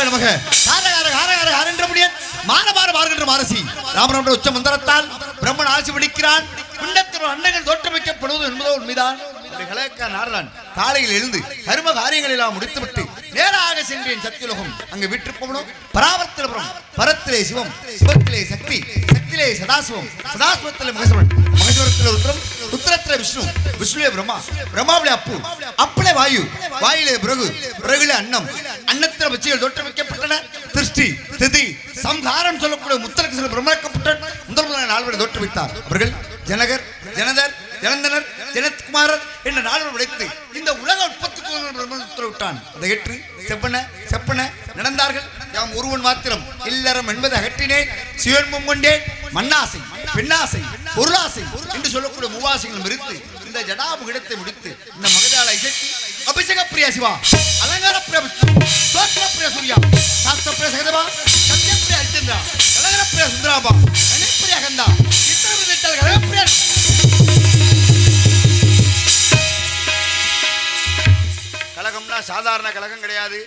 நமக என்றபடியே மானமாறு மாறுகின்ற மாரசி ராமனுடைய உச்ச மந்திரத்தால் பிரம்மன் ஆட்சி பிடிக்கிறான். பிண்டத்தில் அண்டங்கள் தோற்றுவிக்கப்படுவது என்பதோ உண்மைதான். காலையில் எழுந்து கர்ம காரியங்கள் எல்லாம் முடித்துவிட்டு நேராக சென்றேன் சத்தியுலகம். அங்கு வீட்டு போகணும். பராவர்த்தனபுரம், பரத்திலே சிவம், சிவத்திலே சக்தி, சக்தியிலே சதாசிவம், சதாசிவத்திலே மகேஸ்வரன், மகேஸ்வரத்திலே ருத்ரம், ருத்ரத்திலே விஷ்ணு, விஷ்ணுவே பிரம்மா, பிரம்மாவிலே அப்பு, அப்பிலே வாயு, வாயிலே பிறகு, பிறகுலே அன்னம், அன்னத்திலே பட்சிகள் தோற்றுவிக்கப்பட்டன. திருஷ்டி, திதி, சம்ஹாரம் சொல்லக்கூடிய முத்தரக்கு சில பிரம்மக்கப்பட்ட முதல் நால்வரை தோற்றுவித்தார். அவர்கள் ஜனகர், ஜனதர், ஜனந்தனர், ஜனத்குமாரர் என்ற நால்வர் உடைத்து இந்த உலக உற்பத்திக்கு உத்தரவிட்டான். அதை ஏற்று செப்பன நடந்தார்கள். யாம் ஒருவன் மாத்திரம் இல்லறம் என்பதை அகற்றினேன். சிவன்மம் கொண்டேன். மண்ணாசை, பெண்ணாசை, பொருளாசை என்று சொல்லக்கூடிய மூவாசைகள் மறுத்து இந்த ஜடாமுகிடத்தை முடித்து இந்த மகதாள இசைத்து அபிஷேக பிரியா சிவா, அலங்கார பிரியா சோத்திர பிரியா சூர்யா, சாஸ்திர பிரியா சகதபா, சத்ய பிரியா ஹரிச்சந்திரா, அலங்கார பிரியா சுந்தராபா, கணிப்பிரியா கந்தா, பிரியா கழகம்னா சாதாரண கழகம் கிடையாது.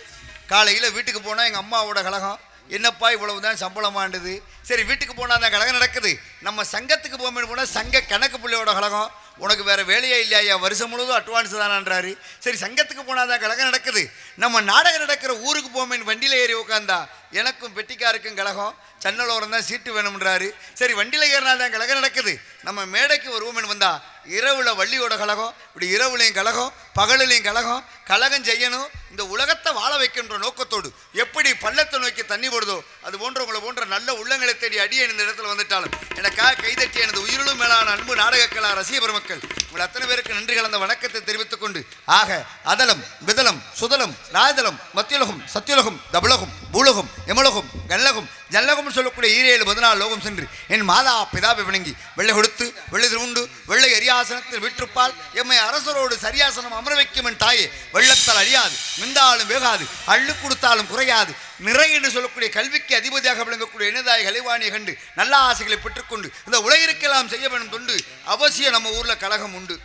காலையில் வீட்டுக்கு போனால் எங்கள் அம்மாவோட கழகம். என்னப்பா இவ்வளவு தான் சம்பளமாண்டுது. சரி, வீட்டுக்கு போனால் தான் கழகம் நடக்குது. நம்ம சங்கத்துக்கு போனால் சங்க கணக்கு பிள்ளையோட கழகம். உனக்கு வேறு வேலையே இல்லையா, வருஷம் முழுவதும் அட்வான்ஸ் தானான்றாரு. சரி, சங்கத்துக்கு போனால் தான் கழகம் நடக்குது. நம்ம நாடகம் நடக்கிற ஊருக்கு போமேன் வண்டியில் ஏறி உட்காந்தா எனக்கும் பெட்டிக்காருக்கும் கழகம். சன்னலோரம் தான் சீட்டு வேணும்ன்றாரு. சரி, வண்டியில் ஏறினா தான் கழகம் நடக்குது. நம்ம மேடைக்கு வருவோம்னு வந்தா இரவுல வள்ளியோட கழகம். இப்படி இரவுலையும் கழகம், பகலிலையும் கழகம். கழகம் செய்யணும், இந்த உலகத்தை வாழ வைக்கின்ற நோக்கத்தோடு எப்படி பள்ளத்தை நோக்கி தண்ணி போடுதோ அது போன்றவங்களை போன்ற நல்ல உள்ளங்களை தேடி அடியே இந்த இடத்துல வந்துட்டாலும் எனக்காக கைதட்டி எனது உயிரிலும் மேலான அன்பு நாடக கலா ரசிக பெருமக்கள் உங்கள் அத்தனை பேருக்கு நன்றி கலந்த வணக்கத்தை தெரிவித்துக் கொண்டு, ஆக அதலம், விதலம், சுதலம், ராஜதலம், மத்தியுலகம், சத்தியுலகம், தபுலகம், பூலகம், எமலோகம், கல்லகம், ஜல்லகம் சொல்லக்கூடிய 14 லோகம் சென்று என் மாதா பிதாவை வணங்கி வெள்ளை கொடுத்து வெள்ளை திருவுண்டு வெள்ளை அரியாசனத்தில் வீற்றுப்பால் எம்மை அரசரோடு சரியாசனம் அமர வைக்கும் என் தாயே. வெள்ளத்தால் அழியாது, மிந்தாலும் வேகாது, அள்ளு கொடுத்தாலும் குறையாது, நிறை என்று சொல்லக்கூடிய கல்விக்கு அதிபதியாக விளங்கக்கூடிய இனதாய் கலைவாணியை கண்டு நல்ல ஆசைகளை பெற்றுக்கொண்டு இந்த உலகிற்கெல்லாம் செய்ய வேண்டும் தொண்டு அவசியம் நம்ம ஊர்ல கழகம் உண்டு.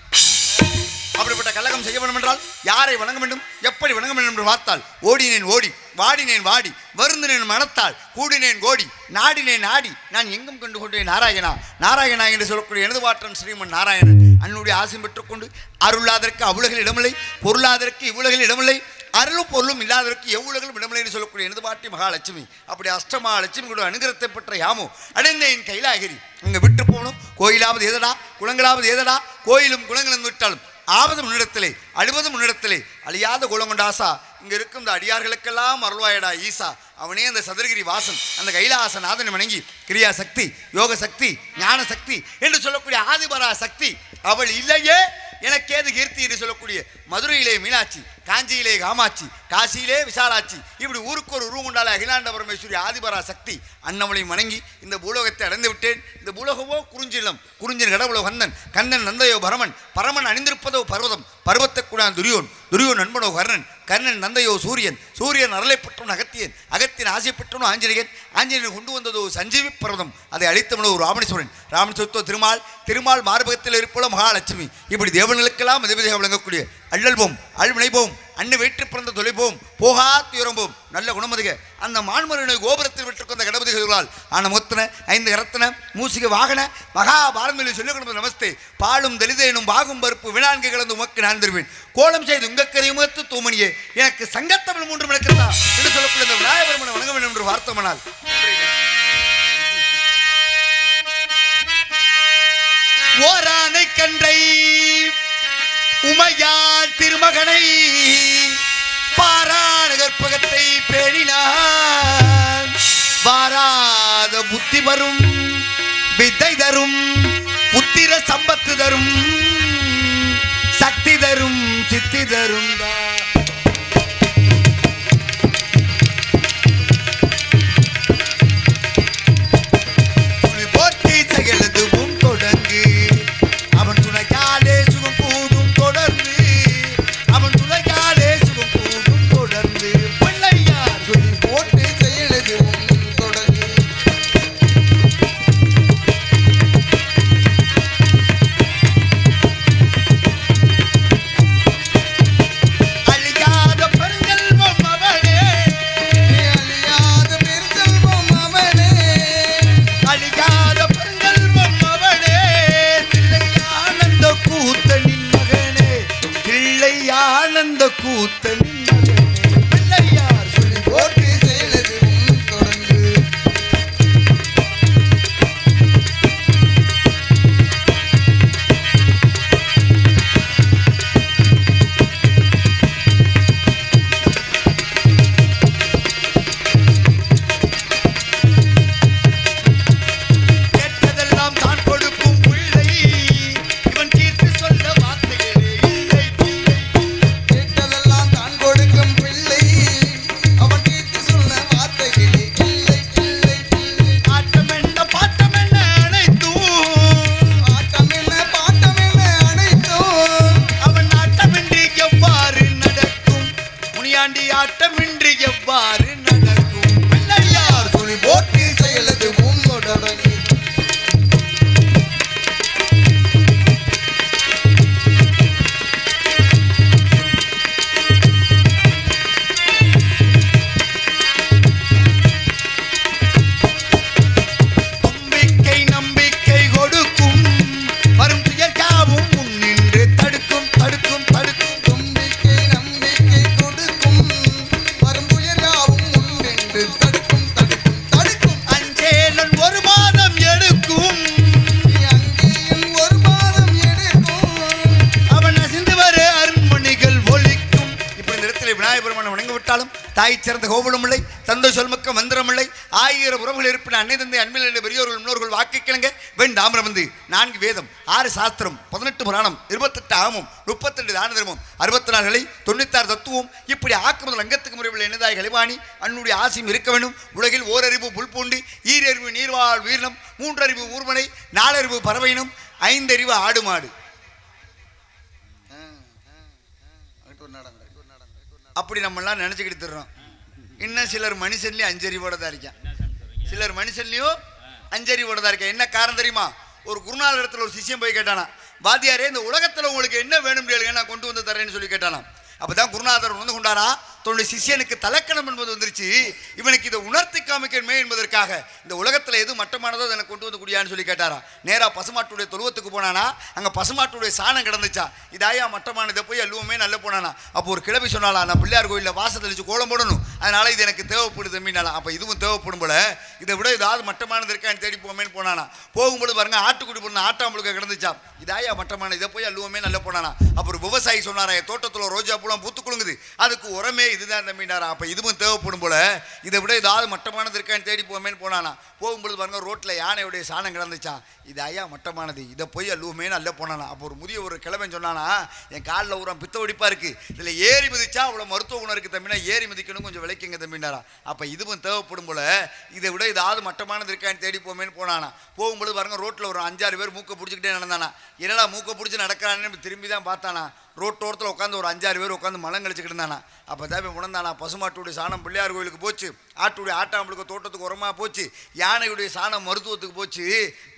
அப்படிப்பட்ட கழகம் செய்ய வேண்டும் என்றால் யாரை வணங்க வேண்டும், எப்படி வணங்க வேண்டும் என்று பார்த்தால் ஓடினேன் ஓடி, வாடினேன் வாடி, வருந்தினேன் மனத்தால், கூடினேன் கோடி, நாடினேன் நாடி, நான் எங்கும் கண்டு கொண்டேன் நாராயணா. நாராயணா என்று சொல்லக்கூடிய எனது வாற்றன் ஸ்ரீமன் நாராயணன் அன்னுடைய ஆசையும் பெற்றுக்கொண்டு அருளாதற்கு அவ்வுலகில் இடமில்லை, பொருளாதற்கு இவ்வுலகில் இடமில்லை, அருளும் பொருளும் இல்லாததற்கு எவ்வுலகிலும் இடமில்லை என்று சொல்லக்கூடிய எனது பாட்டி மகாலட்சுமி. அப்படி அஷ்டமா லட்சுமி கூட அனுகிரகத்தை பெற்ற யாமோ அடைந்தேன் கைலாகிரி. அங்கே விட்டு போகணும். கோயிலாவது ஏதடா, குளங்களாவது ஏதடா, கோயிலும் குளங்களும் விட்டாலும் ஆபது முன்னிடத்திலே, அழுவதும் முன்னிடத்திலே, அழியாத குலம் கொண்ட ஆசா இங்கே இருக்கும் இந்த அடியார்களுக்கெல்லாம் அருள்வாயடா ஈசா. அவனே அந்த சதுரகிரி வாசன், அந்த கைலாசநாதனை வணங்கி கிரியா சக்தி, யோக சக்தி, ஞான சக்தி என்று சொல்லக்கூடிய ஆதிபரா சக்தி அவள் இல்லையே எனக்கேது கீர்த்தி என்று சொல்லக்கூடிய மதுரையிலே மீனாட்சி, காஞ்சியிலே காமாட்சி, காசியிலே விசாலாட்சி, இப்படி ஊருக்கு ஒரு உருவம் கொண்டால அகிலாண்ட பரமேஸ்வரி ஆதிபரா சக்தி அன்னவளையும் வணங்கி இந்த பூலோகத்தை அடைந்து விட்டேன். இந்த பூலோகவோ குறிஞ்சிலம், குறிஞ்சின் கடவுளோ கந்தன், கந்தன் நந்தையோ பரமன், பரமன் அணிந்திருப்பதோ பர்வதம், பர்வத்தை கூட துரியோன், துரியோன் நண்பனோ கர்ணன், கர்ணன் நந்தையோ சூரியன், சூரியன் அருளை பெற்றவன் அகத்தியன், அகத்தின் ஆசை பெற்றவனோ ஆஞ்சநேயன், ஆஞ்சநேயன் கொண்டு வந்ததோ சஞ்சீவி பர்வதம், அதை அழித்தவனோ ராமணேஸ்வரன், ராமணேஸ்வரத்தோ திருமால், திருமால் மார்பகத்தில் இருப்போல மகாலட்சுமி. இப்படி தேவர்களுக்கெல்லாம் அதிபதியாக விளங்கக்கூடிய அள்ளல்போம், அழ்வினைபோம், அன்னு வெற்றி பிறந்த தொலைப்போம், போகா துயரம்போம், நல்ல குணமதிக அந்த மான்மருனை கோபுரத்தில் விட்டுக்கொண்ட கடபதிகளால் ஆன முத்தன 5 கரத்தன மூசிக வாகன மகாபாரதியில் சொல்லிக் கொண்டு நமஸ்தே பாலும் தலிதேனும் பாகும் பருப்பு வினான்கு கலந்து உமக்கு நான் தருவேன் கோலம் செய்து உங்கக்கரை முகத்து தூமணியே எனக்கு சங்கத்தமிழ் 3 நடக்கிறதா என்று சொல்லக்கூடிய இந்த விநாயகபெருமனை வணங்க வேண்டும் என்று வார்த்தமனால் ஓரானை கன்றை உமையாள் திருமகனை பாராண கற்பகத்தை பேணினான் வாராத புத்தி வரும் வித்தை தரும் புத்திர சம்பத்து தரும் சக்தி தரும் சித்தி தரும் போட்டு தடுக்கும் தடுக்கும் தடுக்கும். அஞ்சேலன் ஒரு மாதம் எடுக்கும், அங்கேயும் ஒரு மாதம் எடுக்கும். அவன் அசிந்து வர அருண்மணிகள் ஒலிக்கும். இப்ப இந்த இடத்துல விநாயகர் பெருமானை வணங்க விட்டாலும் தாய் சிறந்த கோபுரம் இல்லை, தந்தை சொல்மக்க மந்திரம் இல்லை, 1000 உறவுகள் இருப்பின அன்னை தந்தை அன்பில் பெரியோர்கள் முன்னோர்கள் வாக்கு கிழங்க வெண்டாமரம் வந்து 4 வேதம் 6 சாஸ்திரம் 18 புராணம் 28 ஆகமும் 32 தான தர்மம் 64 கலை 96 தத்துவம் இப்படி ஆக்குமுதல் அங்கத்துக்கு முறையில் என்னதாய் கலைவாணி அன்னுடைய ஆசையும் இருக்க வேண்டும். உலகில் ஓரறிவு புல்பூண்டு, ஈரறிவு நீர்வாழ் வீரம், 3 அறிவு ஊர்மனை, 4 அறிவு பறவையினம், 5 அறிவு ஆடு மாடு. அப்படி நம்மளாம் நினச்சிக்கிட்டு தர்றோம். இன்னும் சிலர் மனுஷன்லேயும் 5 அறிவோட தான் இருக்கான், சிலர் மனுஷன்லேயும் 5 அறிவோட தான் இருக்கேன். என்ன காரணம் தெரியுமா? ஒரு குருநாதர் இடத்துல ஒரு சிஷ்யம் போய் கேட்டானா, வாத்தியாரே இந்த உலகத்தில் உங்களுக்கு என்ன வேணும் கேளுங்க, நான் கொண்டு வந்து தரேன்னு சொல்லி கேட்டானா. அப்பதான் குருநாதர் வந்து கொண்டாரா, தன்னுடைய சிஷியனுக்கு தலக்கணம் என்பது வந்துருச்சு, இவனுக்கு இதை உணர்த்தி காமிக்கணுமே என்பதற்காக இந்த உலகத்தில் எது மட்டமானதோ அதை கொண்டு வந்து குடியான்னு சொல்லி கேட்டாரா. நேராக பசுமாட்டுடைய தொழுவத்துக்கு போனானா, அங்கே பசுமாட்டுடைய சாணம் கிடந்துச்சா, இதாயா மட்டமானதை போய் எல்லுமே நல்ல போனானா. அப்போ ஒரு கிழவி சொன்னாலா, நான் பிள்ளையார் கோயிலில் வாசல் தெளிச்சு கோலம் போடணும், அதனால இது எனக்கு தேவைப்படுது மீனாலாம். அப்போ இதுவும் தேவைப்படும் போல, இதை விட ஏதாவது மட்டமானது இருக்கான்னு தேடி போமேன்னு போனானா. போகும்போது பாருங்க ஆட்டுக்குடி போன ஆட்டாம்பளுக்க கிடந்துச்சா, இதாயா மட்டமான இதை போய் எல்லுமே நல்ல போனானா. அப்போ ஒரு விவசாயி சொன்னாரா, என் தோட்டத்தில் ரோஜா பூலாம் பூத்து குலுங்குது, அதுக்கு உரமே இதுதான் தம்பினாரா. அப்போ இதுவும் தேவைப்படும் போல, இதை விட ஏதாவது மட்டமானது இருக்கான்னு தேடி போமேன்னு போனானா. போகும்போது பாருங்க ரோட்டில் யானையுடைய சாணம் கிடந்துச்சான், இது ஐயா மட்டமானது, இதை போய் அல்லுமே நல்ல போனானா. அப்போ ஒரு முதிய ஒரு கிழவன் சொன்னானா, என் காலில் ஊரம் பித்த வெடிப்பாக இருக்குது, இதில் ஏறி மிதிச்சா அவ்வளோ மருத்துவ குணம் இருக்குது தம்பினா, ஏறி மிதிக்கணும் கொஞ்சம் விளைக்குங்க தம்பினாரா. அப்போ இதுவும் தேவைப்படும் போல, இதை விட ஏதாவது மட்டமானது இருக்கான்னு தேடி போமேன்னு போனானா. போகும்போது பாருங்க ரோட்டில் ஒரு 5-6 பேர் மூக்கை பிடிச்சிக்கிட்டே நடந்தானா. என்னடா மூக்கை பிடிச்சி நடக்கிறான்னு திரும்பி தான் பார்த்தானா. ரோட்டோரத்தில் உட்காந்து ஒரு 5-6 பேர் உட்காந்து மலம் கழிச்சுக்கிட்டு இருந்தானா. அப்போ தான் உணர்ந்தானா, பசுமாட்டுடைய சாணம் பிள்ளையார் கோயிலுக்கு போச்சு, ஆட்டுடைய ஆட்டாம்பளுக்கு தோட்டத்துக்கு உரமாக போச்சு, யானையுடைய சாணம் மருத்துவத்துக்கு போச்சு,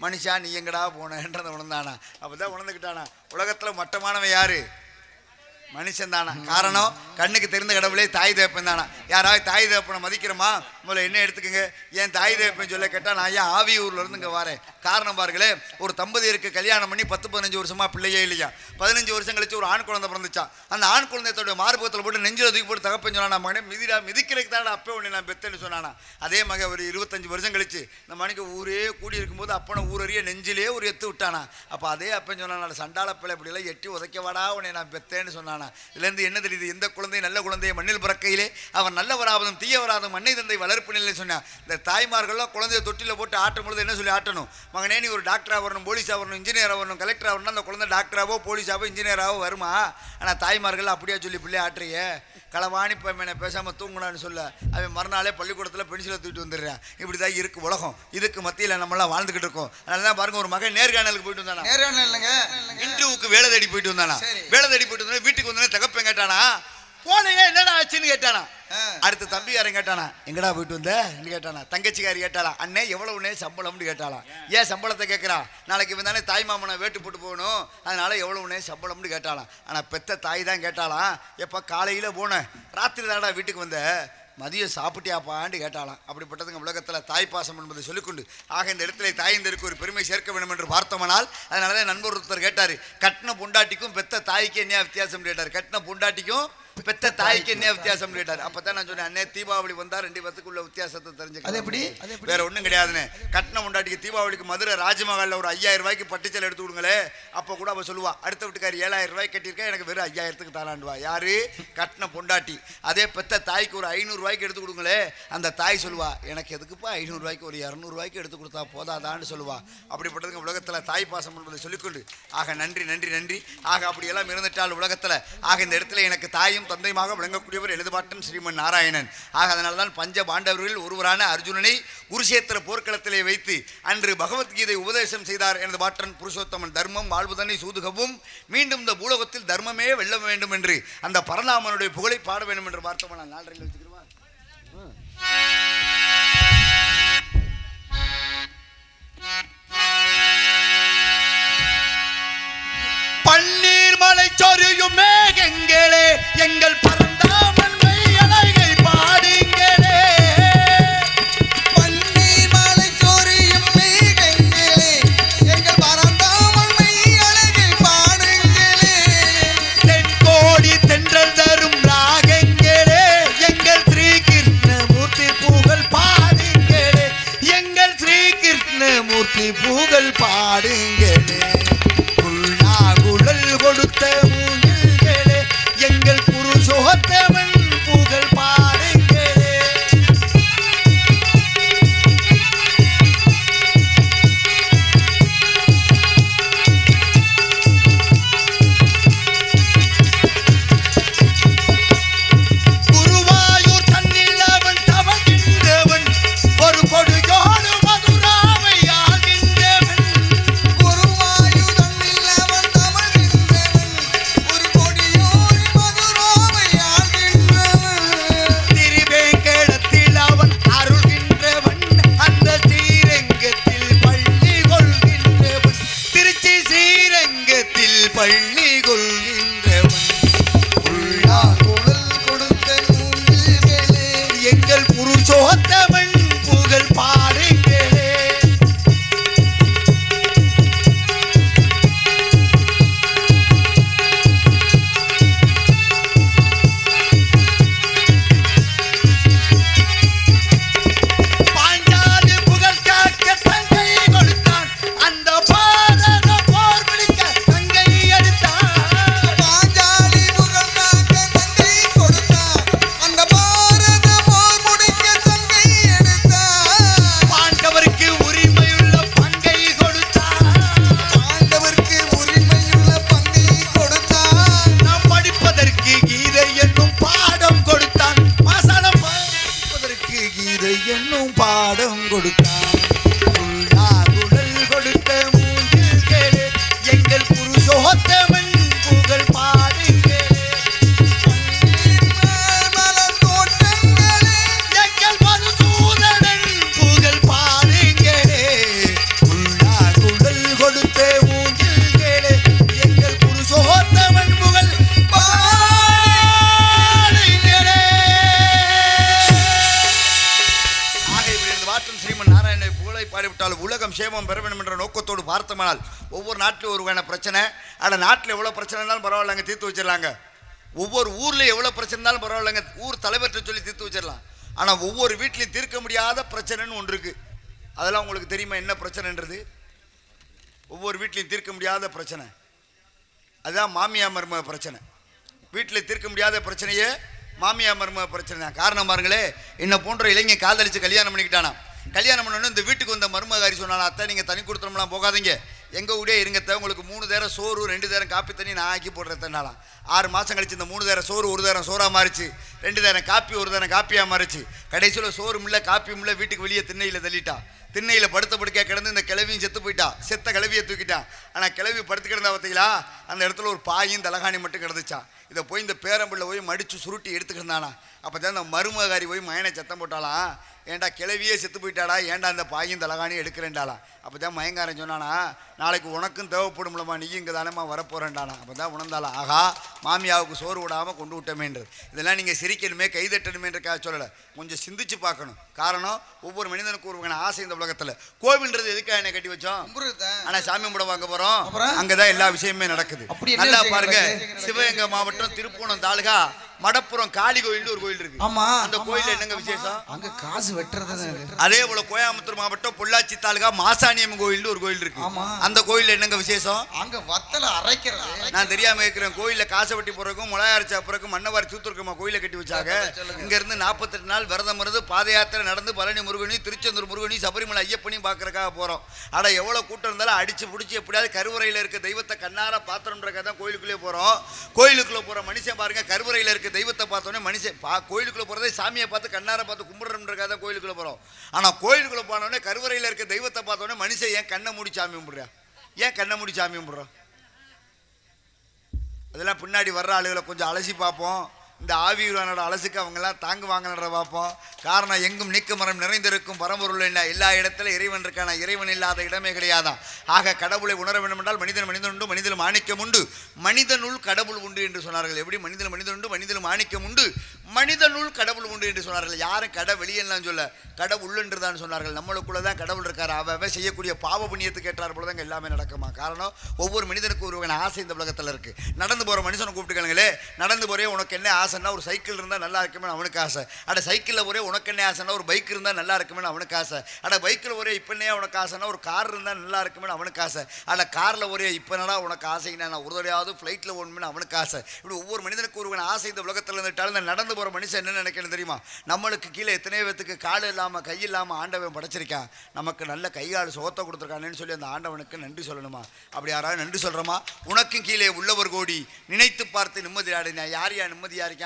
மனுஷா நீ எங்கடா போனன்றதை உணர்ந்தானா. அப்போ தான் உணர்ந்துக்கிட்டானா, உலகத்தில் மட்டமானவன் யாரு? மனுஷன் தானா. காரணம், கண்ணுக்கு தெரிந்த கடவுளே தாய் தேப்பன் தானா. யாராவது தாய் தேப்பனை மதிக்கிறோமா? முதல்ல என்ன எடுத்துக்கோங்க, ஏன் தாய் தேப்பன் சொல்ல கேட்டால், நான் ஏன் ஆவியூர்ல இருந்து இங்கே வரேன். காரணம் பாருங்களே, ஒரு தம்பதியருக்கு கல்யாணம் பண்ணி 10-15 வருஷமா பிள்ளையே இல்லையா. 15 வருஷம் கழிச்சு ஒரு ஆண் குழந்தை பிறந்துச்சா. அந்த ஆண் குழந்தையோட மார்பகத்தில் போட்டு நெஞ்சில் தூக்கி போட்டு தகப்பன் சொன்னா, மகனே மிதிடா, மிதிக்கிறதுக்கு தானே அப்போ ஒன்று நான் பெத்தேன்னு சொன்னானா. அதே மக ஒரு 25 வருஷம் கழிச்சு இந்த மணிக்கு ஊரே கூடி இருக்கும்போது அப்பனை ஊரறிய நெஞ்சிலே ஒரு எத்து விட்டானா. அப்போ அதே அப்பன் சொன்னான், சண்டாள பிள்ளை இப்படிலாம் எட்டி உதைக்கவாடா உன்னை நான் பெத்தேன்னு சொன்னானா. இதுலேருந்து என்ன தெரியுது? எந்த குழந்தை நல்ல குழந்தையை மண்ணில் பிறக்கையிலே அவன் நல்லவராவதும் தீயவராதும் மண்ணை தந்தை வளர்ப்பு நிலை சொன்னான். இந்த தாய்மார்கள்லாம் குழந்தைய தொட்டில போட்டு ஆட்டும் பொழுது என்ன சொல்லி ஆட்டணும்? மகனே நீ ஒரு டாக்டராக வரணும், போலீஸாக வரணும், இன்ஜினியராக வரணும், கலெக்டராக வரணும். அந்த குழந்தை டாக்டராகவோ போலீஸாவோ இன்ஜினியராகவோ வருமா? ஆனால் தாய்மார்கள் அப்படியே சொல்லி பிள்ளை ஆட்டுறிய களவாணி பையனை பேசாமல் தூங்கலான்னு சொல்ல, அவன் மறுநாளே பள்ளிக்கூடத்தில் பென்சிலை தூக்கிட்டு வந்துடுறான். இப்படி தான் இருக்குது உலகம். இதுக்கு மத்தியில் நம்மளாம் வாழ்ந்துக்கிட்டு இருக்கோம். அதனால தான் பாருங்க, ஒரு மகன் நேர்காணலுக்கு போயிட்டு வந்தானா, நேர்காணல் இல்லைங்க, இன்டர்வியூக்கு வேலை தேடி போயிட்டு வந்தானா. வேலை தேடி போயிட்டு வந்தா வீட்டுக்கு வந்தோடனே தகப்பன் கேட்டானா, போனீங்க என்னடா ஆச்சுன்னு கேட்டானா. அடுத்த தம்பிக்காரன் கேட்டானா, எங்கடா போயிட்டு வந்தேன்னு கேட்டானா. தங்கச்சிக்காரி கேட்டாளா, அண்ணே எவ்வளவுனே சம்பளம்னு கேட்டாளா. ஏன் சம்பளத்தை கேட்குறா? நாளைக்கு வந்தானே தாய் மாமனை வேட்டு போட்டு போகணும், அதனால எவ்வளவுனே சம்பளம்னு கேட்டாலாம். ஆனால் பெத்த தாய் தான் கேட்டாலாம், எப்போ காலையில் போனேன், ராத்திரி தாடா வீட்டுக்கு வந்த, மதியம் சாப்பிட்டியாப்பான்னு கேட்டாலாம். அப்படிப்பட்டதுங்க உலகத்தில் தாய்ப்பாசம் என்பதை சொல்லிக்கொண்டு, ஆக இந்த இடத்துல தாய்ந்தருக்கு ஒரு பெருமை சேர்க்க வேண்டும் என்று பார்த்தோம்னால், அதனால தான் நண்பர் ஒருத்தர் கேட்டார், கட்டின பொண்டாட்டிக்கும் பெத்த தாய்க்கு என்ன வித்தியாசம் கேட்டார். கட்டின பொண்டாட்டிக்கும் பெத்த தாய்க்கு என்ன வித்தியாசம் கேட்டார். அப்பதான் நான் சொன்னேன், அண்ணே தீபாவளி வந்தா 2 பேத்துக்குள்ள வித்தியாசத்தை தெரிஞ்சுக்க. அது எப்படி? வேற ஒன்றும் கிடையாதுன்னு. கட்டின பொண்டாட்டிக்கு தீபாவளிக்கு மதுரை ராஜமஹாலில் ஒரு 5000 ரூபாய்க்கு பட்டுச்சல் எடுத்து கொடுங்களே. அப்போ கூட அவள் சொல்லுவா, அடுத்த வீட்டுக்காரி 7000 ரூபாய்க்கு கட்டியிருக்கேன், எனக்கு வெறும் 5000க்கு தாராண்டுவா. யாரு? கட்டின பொண்டாட்டி. அதே பெத்த தாய்க்கு ஒரு 500 ரூபாய்க்கு எடுத்து கொடுங்களே, அந்த தாய் சொல்லுவா, எனக்கு எதுக்குப்பா 500 ரூபாய்க்கு ஒரு 200 ரூபாய்க்கு எடுத்து கொடுத்தா போதாதான்னு சொல்லுவா. அப்படிப்பட்டதுங்க உலகத்தில் தாய் பாசம் என்பதை சொல்லிக்கொண்டு, ஆக நன்றி நன்றி நன்றி. ஆக அப்படியெல்லாம் இருந்துட்டால் உலகத்தில், ஆக இந்த இடத்துல எனக்கு தாயும் தந்தையுமாக விளங்கக்கூடியவர் எழுதுபாட்டன் ஸ்ரீமன் நாராயணன். ஆக அதனால தான் பஞ்ச பாண்டவர்களில் ஒருவரான அர்ஜுனனை குருஷேத்திர போர்க்களத்திலே வைத்து அன்று பகவத்கீதை உபதேசம் செய்தார் எனது பாட்டன் புருஷோத்தமன். தர்மம் வாழ்வதனை சூதுகவும் மீண்டும் இந்த பூலோகத்தில் தர்மமே வெல்ல வேண்டும் என்று அந்த பரநாமனுடைய புகழை பாட வேண்டும் என்று பார்த்தோம். நான் 4 வச்சுக்கிறேன். பன்னீர் மலை சொரியும் மேகங்களே, எங்கள் பரந்தாமன் மெய்யழகை பாடுங்களே. பன்னீர் மலை சொரியும் மேகங்களே, எங்கள் பரந்தாமன் மெய்யழகை பாடுங்களே. தென்கோடி தென்றல் தரும் ராகங்களே, எங்கள் புருஷோத்தமன் புகழ் பாடுங்களே. என்னும் பாடம் கொடுத்தான். குடல் கொடுத்த மூங்கில் கேளு எங்கள் புருஷோத்தமன் புகழ் பாடுங்களே. எங்கள் மதுசூதனன் புகழ் பாடுங்களே. குடல் கொடுத்த மூங்கில் கேளு எங்கள் புருஷோத்தமன் புகழ் ஸ்ரீமன் நாராயணனை புகழை பாடிவிட்டால் உலகம் சேமம் பெற வேண்டும் என்ற நோக்கத்தோடு பார்த்தமானால் ஒவ்வொரு நாட்டிலும் ஒரு வகையான பிரச்சனை. ஆனால் நாட்டில் எவ்வளோ பிரச்சனைனாலும் பரவாயில்லைங்க, தீர்த்து வச்சிடலாங்க. ஒவ்வொரு ஊரில் எவ்வளோ பிரச்சனைனாலும் பரவாயில்லைங்க, ஊர் தலைவர்கிட்ட சொல்லி தீர்த்து வச்சிடலாம். ஆனால் ஒவ்வொரு வீட்லையும் தீர்க்க முடியாத பிரச்சனைன்னு ஒன்று இருக்குது. அதெல்லாம் உங்களுக்கு தெரியுமா என்ன பிரச்சனைன்றது? ஒவ்வொரு வீட்லையும் தீர்க்க முடியாத பிரச்சனை அதுதான் மாமியார் மருமக பிரச்சனை. வீட்டில் தீர்க்க முடியாத பிரச்சனையே மாமியார் மருமக பிரச்சனை தான். காரணம் பாருங்களே, என்னை போன்ற இளைஞன் காதலிச்சு கல்யாணம் பண்ணிக்கிட்டானா. கல்யாணம் பண்ணணும் இந்த வீட்டுக்கு வந்த மருமகாரி சொன்னாலும், அத்தை நீங்கள் தனி கொடுத்துறோம்லாம் போகாதீங்க, எங்கள் வீடே இருங்கத்த, உங்களுக்கு 3 நேரம் சோறு 2 நேரம் காப்பி தண்ணி நான் ஆக்கி போடுறதுனாலாம். 6 மாதம் கழிச்சு இந்த 3 நேரம் சோறு 1 நேரம் சோறாக மாறிச்சு, 2 நேரம் காப்பி 1 நேரம் காப்பியாக மாறிச்சு. கடைசியில் சோறு இல்லை காப்பி இல்லை, வீட்டுக்கு வெளியே திண்ணையில் தள்ளிட்டா. திண்ணையில் படுத்த படுக்க கிடந்து இந்த கிளவியும் செத்து போயிட்டா. செத்த கிளவியை தூக்கிட்டான். ஆனால் கிளவி படுத்து கிடந்தா பார்த்தீங்களா, அந்த இடத்துல ஒரு பாயும் தலகாணி மட்டும் கிடந்துச்சான். இதை போய் இந்த பேரம்பிள்ளை போய் மடித்து சுருட்டி எடுத்துக்கிட்டானா. அப்போ தான் இந்த மருமகாரி போய் மயனை சத்தம் போட்டாலாம், ஏன்டா கிளவியே செத்து போயிட்டாடா, ஏன்டா அந்த பாயும் தலகாணியும் எடுக்கிறேன்டாலாம். அப்போ தான் மயங்காரன் சொன்னானா, நாளைக்கு உனக்கும் தேவைப்படும்லம்மா, நீயும் இங்கே தானேம்மா வரப்போகிறேன்டானா. அப்போ தான் உணர்ந்தாலாம், ஆகா மாமியாவுக்கு சோறு விடாமல் கொண்டு விட்டமேன்றது. இதெல்லாம் நீங்கள் சிரிக்கணுமே கைதட்டணுமேன்றக்காக சொல்லலை, கொஞ்சம் சிந்திச்சு பார்க்கணும். காரணம், ஒவ்வொரு மனிதனுக்கு ஒரு ஆசை இந்த உலகத்தில். கோவில்ன்றது எதுக்காக என்னை கட்டி வச்சோம்? ஆனால் சாமி கும்பிட வாங்க போகிறோம், அங்கே தான் எல்லா விஷயமே நடக்குது. நல்லா பாருங்க, சிவகங்கை மாவட்டம் திருப்பூணம் தாலுகா மடப்புறம் காளி கோயில் ஒரு கோயில் இருக்கு. ஆமா, அந்த கோயில்ல என்னங்க விசேஷம்? அங்க காசு வெட்டுறது. அதே போல கோயம்புத்தூர் மாவட்டம் பொள்ளாச்சி தாலுகா மாசாணியம்மன் கோயில் ஒரு கோயில் இருக்கு. அந்த கோயில்ல என்னங்க விசேஷம்? அங்க வத்தல அரைக்கிறது. நான் தெரியாம இருக்கிறேன், கோயில்ல காசை வெட்டி போறதுக்கும் மிளகாய் அரைச்ச அப்புறம் மண்ணவாரி தூத்துருக்குமா கோயில கட்டி வச்சாங்க. இங்க இருந்து 48 நாள் விரதம் இருந்து பாத யாத்திரை நடந்து பழனி முருகனி, திருச்செந்தூர் முருகனி, சபரிமலை ஐயப்பனையும் பாக்குறதுக்காக போறோம். ஆனா எவ்வளவு கூட்டம் இருந்தாலும் அடிச்சு பிடிச்சி எப்படியாவது கருவறையில இருக்க தெய்வத்தை கண்ணார பாத்திரம்ன்றக்காக தான் கோயிலுக்குள்ளே போறோம். கோயிலுக்குள்ள போற மனுஷன் பாருங்க, கருவறையில இருக்க தெய்வத்தை பார்த்தோன்னே மனுஷன் கோயிலுக்குள்ள போறதே சாமியை பார்த்து கண்ணார பார்த்து கும்பிடுறதுக்காக தான் கோயிலுக்குள்ள போறோம். ஆனா கோயிலுக்குள்ள போனோடனே கருவறையில இருக்க தெய்வத்தை பார்த்தோன்னே மனுஷன் ஏன் கண்ணை மூடி சாமி கும்பிடுறா? ஏன் கண்ணை மூடி சாமி கும்பிடுறோம்? அதெல்லாம் பின்னாடி வர்ற ஆளுகளை கொஞ்சம் அலசி பார்ப்போம். இந்த ஆவியூரானோட அலசுக்கு அவங்கெல்லாம் தாங்குவாங்கன்ற பார்ப்போம். காரணம், எங்கும் நீக்க மரம் நிறைந்திருக்கும் பரம்பொருள் என்ன, எல்லா இடத்துல இறைவன் இருக்கான, இறைவன் இல்லாத இடமே கிடையாதான். ஆக கடவுளை உணர வேண்டும் என்றால் மனிதன் உண்டு, மனிதன் மாணிக்கம் உண்டு, மனிதனுள் கடவுள் உண்டு என்று சொன்னார்கள். எப்படி? மனிதன் உண்டு, மனிதன் மாணிக்கம் உண்டு, மனிதனுள் கடவுள் உண்டு என்று சொன்னார்கள். யாரும் கடை வெளியெல்லாம் சொல்ல, கடவுள் உள்ளுன்றுதான் சொன்னார்கள். நம்மளுக்குள்ள தான் கடவுள் இருக்கார். அவன் செய்யக்கூடிய பாவ புண்ணியத்துக்கு ஏற்றார் போல தான் எல்லாமே நடக்குமா. காரணம், ஒவ்வொரு மனிதனுக்கு ஒரு ஆசை இந்த உலகத்தில் இருக்கு. நடந்து போற மனுஷனை கூப்பிட்டுக்கங்களே, நடந்து போறே உனக்கு என்ன ஆசைன்னா ஒரு சைக்கிள் இருந்தால் நல்லா இருக்குமே அவனுக்கு ஆசை. அட சைக்கிளில் ஒரே உனக்கு என்ன ஆசைன்னா ஒரு பைக் இருந்தால் நல்லா இருக்குமே அவனுக்கு ஆசை. அட பைக்கில் ஒரே இப்போ என்ன உனக்கு ஆசைன்னா ஒரு கார் இருந்தால் நல்லா இருக்குமே அவனுக்கு ஆசை. அட காரில் ஒரே இப்போ என்னடா உனக்கு ஆசைங்கன்னா நான் ஒரு தடையாவது ஃப்ளைட்டில் ஓடணுமே அவனுக்கு ஆசை. இப்படி ஒவ்வொரு மனிதனுக்கு ஒரு ஆசை இந்த உலகத்தில் இருந்துட்டாலும் இந்த நடந்து போகிற மனுஷன் என்ன நினைக்கணும் தெரியுமா? நம்மளுக்கு கீழே எத்தனை பேத்துக்கு கால் இல்லாமல் கை இல்லாமல் ஆண்டவன் படைச்சிருக்கான், நமக்கு நல்ல கையாள் சோத்தை கொடுத்துருக்கானேன்னு சொல்லி அந்த ஆண்டவனுக்கு நன்றி சொல்லணுமா? அப்படி யாராவது நன்றி சொல்கிறோமா? உனக்கும் கீழே உள்ளவர் கோடி நினைத்து பார்த்து நிம்மதியாடுனா யார் யார் நிம்மதியாக இருக்கான்?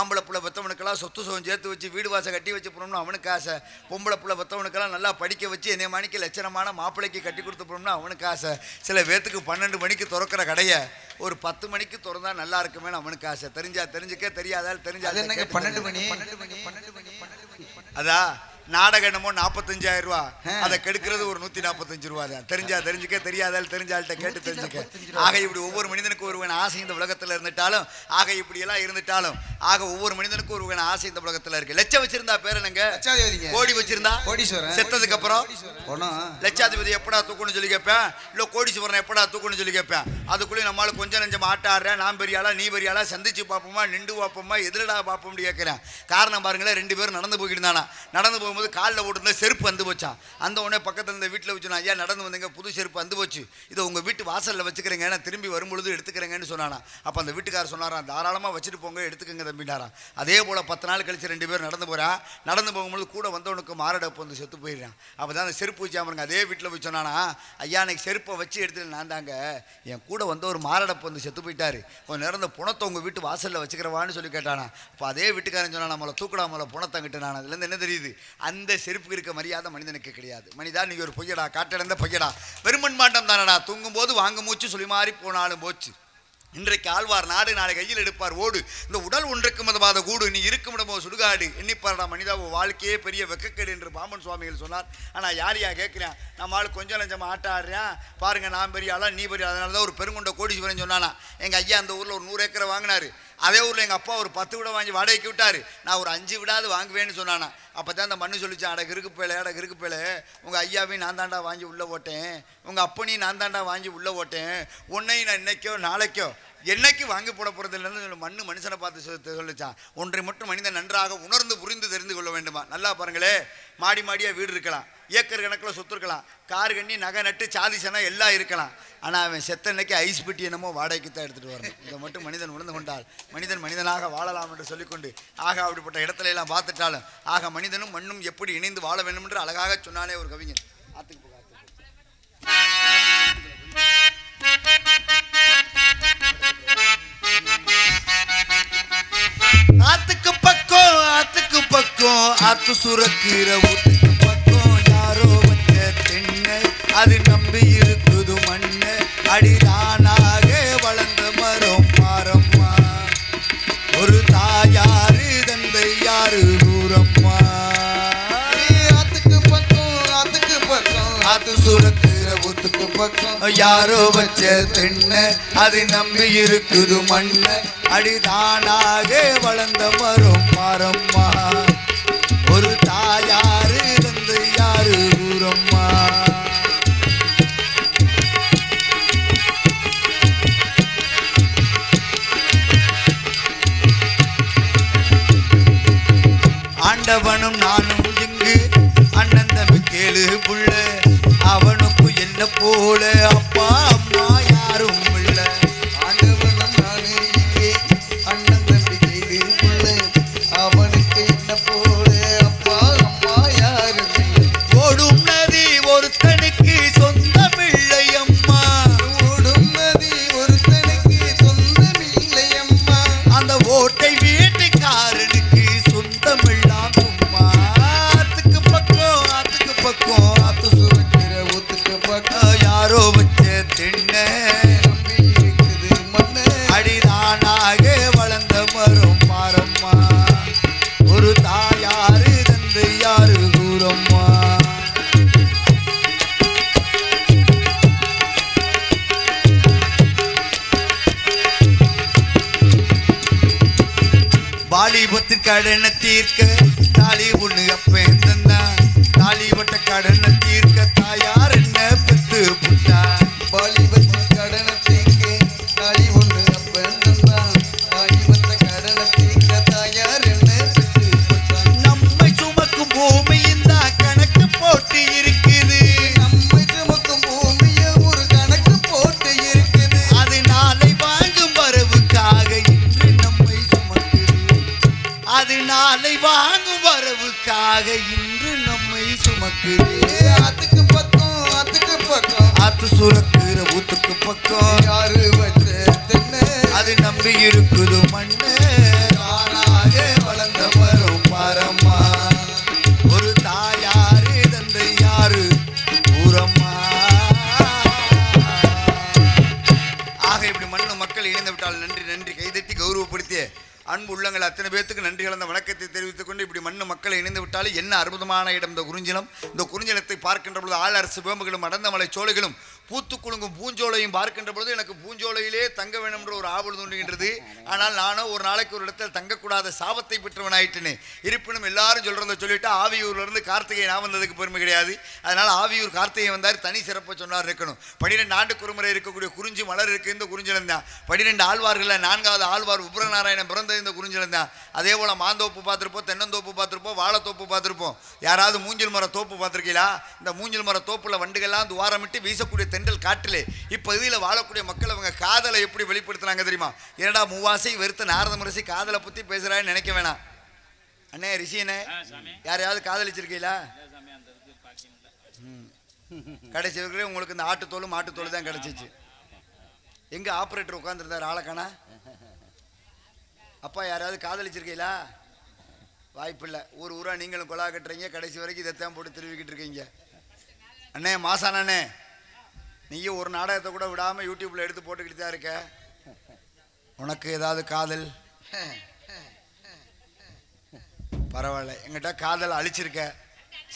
ஆம்பளை புள்ள பெற்றவனுக்கெல்லாம் சொத்து சுகம் சேர்த்து வச்சு வீடு வாசல் கட்டி வச்சு போகணும்னு அவனுக்கு ஆசை. பொம்பளை புள்ள பெற்றவனுக்கெல்லாம் நல்லா படிக்க வச்சு என்னை மணிக்கு லட்சணமான மாப்பிள்ளைக்கு கட்டி கொடுத்து போகணும்னு அவனுக்கு ஆசை. சில பேத்துக்கு 12 மணிக்கு திறக்கிற கடையை ஒரு 10 மணிக்கு திறந்தா நல்லா இருக்குமே அவனுக்கு ஆசை. தெரிஞ்சா தெரிஞ்சுக்க, தெரியாதால் தெரிஞ்சா 12 மணி. அதான் நாடகம் என்னமோ 45,000 ரூபா, அதை கெடுக்கிறது ஒரு 145 ரூபா தான். தெரிஞ்சா தெரிஞ்சுக்க, தெரியாதால் தெரிஞ்சால்கிட்ட கேட்டு தெரிஞ்சுக்க. ஆக இப்படி ஒவ்வொரு மனிதனுக்கு ஒருவன் ஆசை இந்த உலகத்தில் இருந்துட்டாலும், ஆக இப்படி எல்லாம் இருந்துட்டாலும், ஆக ஒவ்வொரு மனிதனுக்கும் ஒருவன் ஆசை இந்த உலகத்தில் இருக்கு. லட்சம் வச்சிருந்தா பேர் என்னங்க? கோடி வச்சிருந்தா கோடீஸ்வரன். செத்ததுக்கு அப்புறம் லட்சாதிபதி எப்படா தூக்குன்னு சொல்லி கேட்பேன், இல்ல கோடீஸ்வரன் எப்படா தூக்குன்னு சொல்லி கேட்பேன். அதுக்குள்ளே நம்மளால கொஞ்சம் நெஞ்சம் ஆட்டாடுறேன், நான் பெரியாளா நீ பெரியாளா, சந்திச்சு பார்ப்போமா நின்று பார்ப்போமா எதிரடா பார்ப்போம்னு கேட்கிறேன். காரணம் பாருங்களேன், 2 பேரும் நடந்து போய்கிட்டு இருந்தானா. நடந்து போகும்போது காலில் ஓட்டுருந்த செருப்பு வந்து போச்சான். அந்த உடனே பக்கத்தில் இருந்த வீட்டில் வச்சுனா, ஐயா நடந்து வந்தீங்க, புது செருப்பு வந்து போச்சு, இதை உங்கள் வீட்டு வாசலில் வச்சுக்கிறேங்க, நான் திரும்பி வரும்பொழுது எடுத்துக்கிறேங்கன்னு சொன்னானா. அப்போ அந்த வீட்டுக்காரர் சொன்னாராம், தாராளமாக வச்சுட்டு போங்க, எடுத்துக்கங்க தம்பினாராம். அதே போல் 10 நாள் கழிச்சு 2 பேரும் நடந்து போகிறான். நடந்து போகும்போது கூட வந்தவனுக்கு மாரடைப்பு வந்து செத்து போயிடுறான். அப்போ தான் அந்த செருப்பு வச்சாமருங்க அதே வீட்டில் போய் சொன்னானா, ஐயா எனக்கு செருப்பை வச்சு எடுத்து நான் தாங்க, என் கூட வந்த ஒரு மாரடைப்பு வந்து செத்து போயிட்டாரு, கொஞ்சம் நேரம் இந்த புணத்தை உங்கள் வீட்டு வாசலில் வச்சுக்கிறவான்னு சொல்லி கேட்டானா. அப்போ அதே வீட்டுக்காரன் சொன்னா, நம்மளை தூக்கடாமல புணத்தங்கிட்டு நான். அதுலேருந்து என்ன தெரியுது, அந்த செருப்புக்கு இருக்க மரியாதை மனிதனுக்கு கிடையாது. மனிதா நீங்க ஒரு பொய்யடா, காட்டிடந்த பொய்யடா, வெறுமன் மாட்டம் தானடா, தூங்கும் போது வாங்க மூச்சு சொல்லி மாறி போனாலும் போச்சு. இன்றைக்கு ஆழ்வார் நாடு, நாளை கையில் எடுப்பார் ஓடு, இந்த உடல் ஒன்றுக்கு மதமாத கூடு, நீ இருக்கும் இடமோ சுடுகாடு, எண்ணிப்பாரடா மனிதா வாழ்க்கையே பெரிய வெக்கக்கேடு என்று பாமன் சுவாமிகள் சொன்னார். ஆனால் யாரையா கேட்குறேன், நம்ம ஆள் கொஞ்சம் லஞ்சம் ஆட்டாடுறேன் பாருங்க, நான் பெரிய ஆளா நீ பெரிய. அதனால தான் ஒரு பெருங்கொண்ட கோடீஸ்வரன் சொன்னானா. எங்கள் ஐயா அந்த ஊரில் ஒரு 100 ஏக்கரை வாங்கினாரு. அதே ஊரில் எங்கள் அப்பா ஒரு 10 விட வாங்கி வாடகைக்கு விட்டார். நான் ஒரு 5 விடாது வாங்குவேன்னு சொன்னானா. அப்போ தான் அந்த மண்ணு சொல்லிச்சான், அடகு இருக்கு பேளே, உங்கள் ஐயாவையும் நான் தாண்டா வாங்கி உள்ளே ஓட்டேன், உங்கள் அப்பனையும் நான் தாண்டா வாங்கி உள்ளே ஓட்டேன், உன்னையும் நான் இன்னைக்கோ நாளைக்கோ என்னைக்கு வாங்கி போட போகிறது இல்லைன்னு மண்ணு மனுஷனை பார்த்து சொல்லிச்சான். ஒன்றை மட்டும் மனிதன் நன்றாக உணர்ந்து புரிந்து தெரிந்து கொள்ள வேண்டுமா. நல்லா பாருங்களே, மாடி மாடியாக வீடு இருக்கலாம், ஏக்கர் கணக்கில் சொத்து இருக்கலாம், கார் கண்ணி நகை நட்டு சாதிசனா எல்லாம் இருக்கலாம். ஆனால் அவன் செத்த அன்னைக்கு ஐஸ் பெட்டி என்னமோ வாடகைக்கு தான் எடுத்துகிட்டு வரணும். இதை மட்டும் மனிதன் உணர்ந்து கொண்டால் மனிதன் மனிதனாக வாழலாம் என்று சொல்லிக்கொண்டு, ஆக அப்படிப்பட்ட இடத்துல எல்லாம் பார்த்துட்டாலும், ஆக மனிதனும் மண்ணும் எப்படி இணைந்து வாழ வேண்டும் என்று அழகாக சொன்னாலே ஒரு கவிஞன். ஆத்துக்கு பக்கம் ஆத்து சுரக்கிற ஊத்துக்கு பக்கம் யாரோ வச்ச தென்னை, அது நம்பி இருக்குது மண்ணு, அடிதானாக வளர்ந்த மரம் பாரம்மா, ஒரு தாயாரு தந்தை யாரு தூரம்மா. ஆத்துக்கு பக்கம் ஆத்து சுரக்கிற ஊத்துக்கு பக்கம் யாரோ வச்ச தென்னை, அது நம்பி இருக்குது மண்ணு, அடிதானாக வளர்ந்த மரம் பாரம்மா, ஒரு தாயாரு தந்தை யாரு தூரம்மா. ஆண்டவனும் நானும் இங்கு அண்ணன் தம்பி கேளு புள்ள, அவனுக்கு என்ன போல அப்பா அம்மா யாரும் இல்ல. ஆண்டவனும் நானும் இங்கே அண்ணன் தம்பி கேளு புள்ள, அவனுக்கு என்ன போல அப்பா அம்மா யாரும் இல்லை. ஓடும் நதி ஒருத்தனுக்கு சொந்தமில்லை அம்மா, ஓடும் நதி ஒருத்தனுக்கு சொந்தமில்லை அம்மா, அந்த ஓட்டை வீட்டுக்காரனுக்கு சொந்தமில்லாம் சும்மா. ஆத்துக்கு பக்கம் ஆத்து சுரக்கிற ஊத்துக்கு பக்கம் யாரோ வச்ச தென்னை, நம்பி இருக்குது மண்ணு, அடிதானாக வளர்ந்த மரம் பாரம்மா, ஒரு தாயாரு தந்தை யாரு தூரம்மா. வாலிபத்தின் கடனை தீர்க்க தாலி ஒண்ணு அப்பன் தந்தான், தாலிபட்ட கடனை தீர்க்க தாயார் என்ன பெத்து புட்டா. வாலிபத்தின் கடனை தீர்க்க தாலி ஒண்ணு அப்பன் தந்தான், தாலிபட்ட கடனை தீர்க்க தாயார் என்ன பெத்து புட்டா. நம்மை சுமக்கும் பூமியின் தான் கணக்கு போட்டு இருக்குது, நம்மை சுமக்கும் பூமிய ஒரு கணக்கு போட்டு இருக்குது, அது நாளை வாங்கும் வரவுக்காக இன்று நம்மை சுமக்குது, அது நாளை வாங்கும் வரவுக்காக இன்று நம்மை சுமக்குது. ஆத்துக்கு பக்கம் ஆத்து சுரக்கிற ஊத்துக்கு பக்கம் யாரு வச்ச தென்னை, அது நம்பி இருக்குது மண்ணு, தானாக வளர்ந்த மரம் பாரம்மா, ஒரு தாயாரு தந்தை யாரு தூரம்மா. ஆக இப்படி மண்ணு மக்கள் இணைந்து விட்டால் நன்றி நன்றி கைதட்டி கௌரவப்படுத்திய அன்பு உள்ளங்களை சொந்தங்கள் அத்தனை பேத்துக்கு நன்றி கலந்த வணக்கத்தை தெரிவித்துக் கொண்டு இப்படி மண்ணு மக்களை இணைந்து விட்டாலும் என்ன அற்புதமான இடம் இந்த குறிஞ்சிலம். இந்த குறிஞ்சிலத்தை பார்க்கின்ற பொழுது ஆள் அரசு வேம்புகளும் அடர்ந்த மலை சோலைகளும் பூத்து குலுங்கும் பூஞ்சோலையும் பார்க்கின்ற பொழுது எனக்கு பூஞ்சோலையிலே தங்க வேண்டும் என்ற ஒரு ஆவல் தோன்றுகின்றது. ஆனால் நானும் ஒரு நாளைக்கு ஒரு இடத்தில் தங்கக்கூடாத சாபத்தை பெற்றவன் ஆயிட்டேனே. இருப்பினும் எல்லாரும் சொல்றதை சொல்லிட்டு ஆவியூர்ல இருந்து கார்த்திகை நான் வந்ததுக்கு பெருமை கிடையாது. அதனால ஆவியூர் கார்த்திகை வந்தார், தனி சிறப்பை சொன்னார் இருக்கணும். 12 ஆண்டுக்கு ஒரு முறை இருக்கக்கூடிய குறிஞ்சி மலர் இருக்கு இந்த குறிஞ்சிலம் தான். 12 ஆழ்வார்கள் 4வது ஆழ்வார் உபரநாராயணன் பிறந்தது இந்த குறிஞ்சிலம் தான். அதே போல மாந்தோப்பு பார்த்துருப்போம், தென்னந்தோப்பு பார்த்துருப்போம், வாழைத்தோப்பு பார்த்துருப்போம். யாராவது மூங்கில் மர தோப்பு பார்த்துருக்கீங்களா? இந்த மூங்கில் மர தோப்புல வண்டுகள்லாம் துவாரமிட்டு வீசக்கூடிய தென்றல் காட்டிலே இப்பகுதியில் வாழக்கூடிய மக்கள் அவங்க காதலை எப்படி வெளிப்படுத்துறாங்க தெரியுமா? என்னடா மூவாசை வெறுத்த நாரத முரசி காதலை பத்தி பேசுறான்னு நினைக்க வேணாம். அண்ணே ரிஷியனே, யாரையாவது காதலிச்சிருக்கீங்களா? கடைசி வரைக்கும் உங்களுக்கு இந்த ஆட்டுத்தோலும் மாட்டுத்தோல் தான் கிடைச்சிச்சு. எங்க ஆப்ரேட்டர் உட்காந்துருந்தார் ஆளக்கானா? அப்பா யாராவது காதலிச்சிருக்கீங்களா? வாய்ப்பில்லை. ஊரா நீங்களும் கொலா கட்டுறீங்க, கடைசி வரைக்கும் இதைத்தான் போட்டு திருவிக்கிட்டு இருக்கீங்க. அண்ணே மாசானே, நீயும் ஒரு நாடகத்தை கூட விடாமல் யூடியூப்பில் எடுத்து போட்டுக்கிட்டு தான் இருக்க. உனக்கு ஏதாவது காதல்? பரவாயில்ல, எங்கிட்ட காதல் அழிச்சிருக்க.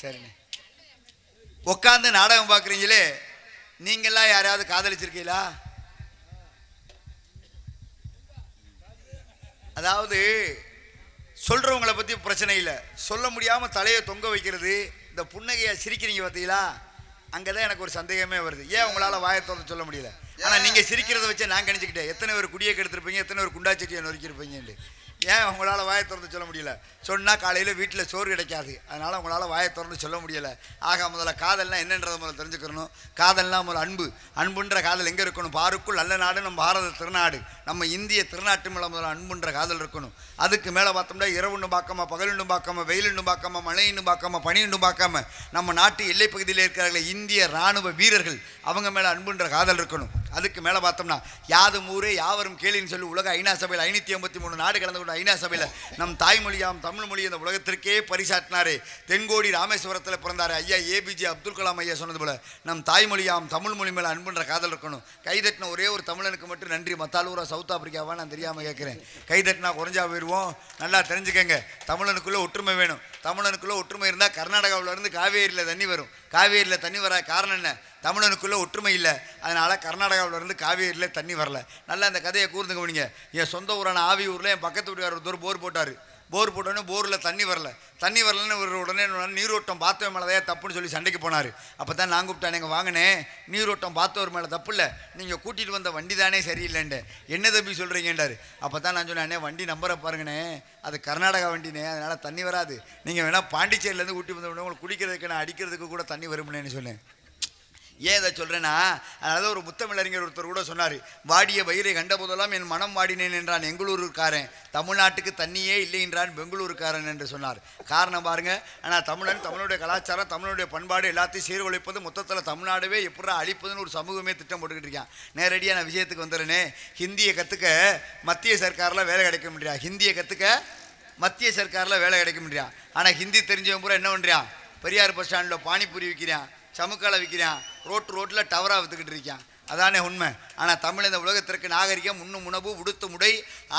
சரிண்ணே. உட்காந்து நாடகம் பார்க்குறீங்களே, நீங்களாம் யாரையாவது காதலிச்சிருக்கீங்களா? அதாவது சொல்கிறவங்களை பற்றி பிரச்சனை இல்லை, சொல்ல முடியாமல் தலையை தொங்க வைக்கிறது, இந்த புன்னகையை சிரிக்கிறீங்க பார்த்தீங்களா, அங்கே தான் எனக்கு ஒரு சந்தேகமே வருது. ஏன் உங்களால் வாயை திறந்து சொல்ல முடியல? ஆனால் நீங்கள் சிரிக்கிறத வச்சு நான் கணிச்சுக்கிட்டேன் எத்தனை பேர் குடியை கெடுத்துருப்பீங்க, எத்தனை பேர் குண்டாச்சட்டியை நொறுக்கியிருப்பீங்கன்னு. ஏன் உங்களால் வாயை திறந்து சொல்ல முடியல? சொன்னால் காலையில் வீட்டில் சோறு கிடைக்காது, அதனால் உங்களால் வாயை திறந்து சொல்ல முடியலை. ஆக முதல்ல காதல்னால் என்னன்றதை முதல்ல தெரிஞ்சுக்கிறணும். காதல்னால் முதல்ல அன்பு. அன்புன்ற காதல் எங்கே இருக்கணும்? பாருக்குள் நல்ல நாடு நம்ம பாரத திருநாடு, நம்ம இந்திய திருநாட்டு மேலே முதல்ல அன்புன்ற காதல் இருக்கணும். அதுக்கு மேலே பார்த்தோம்னா இரவுன்னு பார்க்காம, பகலுன்னு பார்க்காம, வெயிலுன்னு பார்க்காம, மழைன்னு பார்க்காம, பனின்னு பார்க்காம நம்ம நாட்டு எல்லை பகுதியில் இருக்கிறார்கள் இந்திய இராணுவ வீரர்கள், அவங்க மேலே அன்புன்ற காதல் இருக்கணும். அதுக்கு மேலே பார்த்தோம்னா யாதும் ஊரே யாவரும் கேளின்னு சொல்லி உலக ஐநா சபையில் 583 நாடு கலந்து கொண்ட ஐநா சபையில் நம் தாய்மொழியாம் தமிழ் மொழி இந்த உலகத்திற்கே பரிசாட்டினாரே. தென்கோடி ராமேஸ்வரத்தில் பிறந்தார் ஐயா ஏபிஜே அப்துல் கலாம் ஐயா சொன்னது போல நம் தாய்மொழியாம் தமிழ் மொழி மேலே அன்புன்ற காதல் இருக்கணும். கைதட்டின ஒரே ஒரு தமிழனுக்கு மட்டும் நன்றி. மத்தாலூரா சவுத் ஆப்பிரிக்காவா நான் தெரியாமல் கேட்குறேன். கைதட்டினா குறைஞ்சா போயிடுவோம். நல்லா தெரிஞ்சுக்கங்க, தமிழனுக்குள்ளே ஒற்றுமை வேணும். தமிழனுக்குள்ளே ஒற்றுமை இருந்தால் கர்நாடகாவிலேருந்து காவேரியில் தண்ணி வரும். காவேரியில் தண்ணி வர காரணம் என்ன? தமிழனுக்குள்ளே ஒற்றுமை இல்லை, அதனால் கர்நாடகாவிலேருந்து காவேரியில் தண்ணி வரல. நல்லா அந்த கதையை கூர்ந்து கவனிங்க. என் சொந்த ஊரான ஆவியூரில் என் பக்கத்து வீட்டுக்காரர் ஒருத்தர் போர் போட்டார். போர் போட்டோடனே போரில் தண்ணி வரலன்னு உடனே நீரோட்டம் பார்த்தவன் மேலே தப்புன்னு சொல்லி சண்டைக்கு போனார். அப்போ தான் நான் கூப்பிட்டேன், நீங்கள் வாங்கினே நீரோட்டம் பார்த்தவர் மேலே தப்பு இல்லை, நீங்கள் கூட்டிகிட்டு வந்த வண்டி தானே சரியில்லைன்ட்டு. என்ன தம்பி சொல்கிறீங்கன்றார். அப்போ தான் நான் சொன்னேன், வண்டி நம்பரை பாருங்கண்ணே, அது கர்நாடகா வண்டினே, அதனால் தண்ணி வராது, நீங்கள் வேணால் பாண்டிச்சேரியிலேருந்து ஊட்டி வந்த உங்களுக்கு குடிக்கிறதுக்கு நான் அடிக்கிறதுக்கு கூட தண்ணி வருமுன்னு சொன்னேன். ஏன் இதை சொல்கிறேன்னா, அதனால ஒரு முத்தமிழறிஞர் ஒருத்தர் கூட சொன்னார், வாடிய வயிறை கண்ட போதெல்லாம் என் மனம் வாடினேன் என்றான் எங்களூருக்காரன், தமிழ்நாட்டுக்கு தண்ணியே இல்லை என்றான் பெங்களூருக்காரன் என்று சொன்னார். காரணம் பாருங்க. ஆனால் தமிழன், தமிழுடைய கலாச்சாரம், தமிழுடைய பண்பாடு எல்லாத்தையும் சீர்குலைப்பது, மொத்தத்தில் தமிழ்நாடுவே எப்படி அழிப்பதுன்னு ஒரு சமூகமே திட்டம் போட்டுக்கிட்டு இருக்கான். நேரடியாக நான் விஷயத்துக்கு வந்துடுறேனே. ஹிந்தியை கற்றுக்க மத்திய சர்க்காரில் வேலை கிடைக்க முடியா? ஹிந்தியை கற்றுக்க மத்திய சர்க்காரில் வேலை கிடைக்க முடியா? ஆனால் ஹிந்தி தெரிஞ்சவன் பூரா என்ன பண்ணுறான்? பெரியார் பஸ் ஸ்டாண்டில் பானிபூரி விற்கிறான், சமுக்காலை விற்கிறான், ரோட்டில் டவராக விற்றுக்கிட்டு இருக்கான். அதானே உண்மை. ஆனால் தமிழ் இந்த உலகத்திற்கு நாகரிகம், உண்ணும் உணவு, உடுத்து முடை,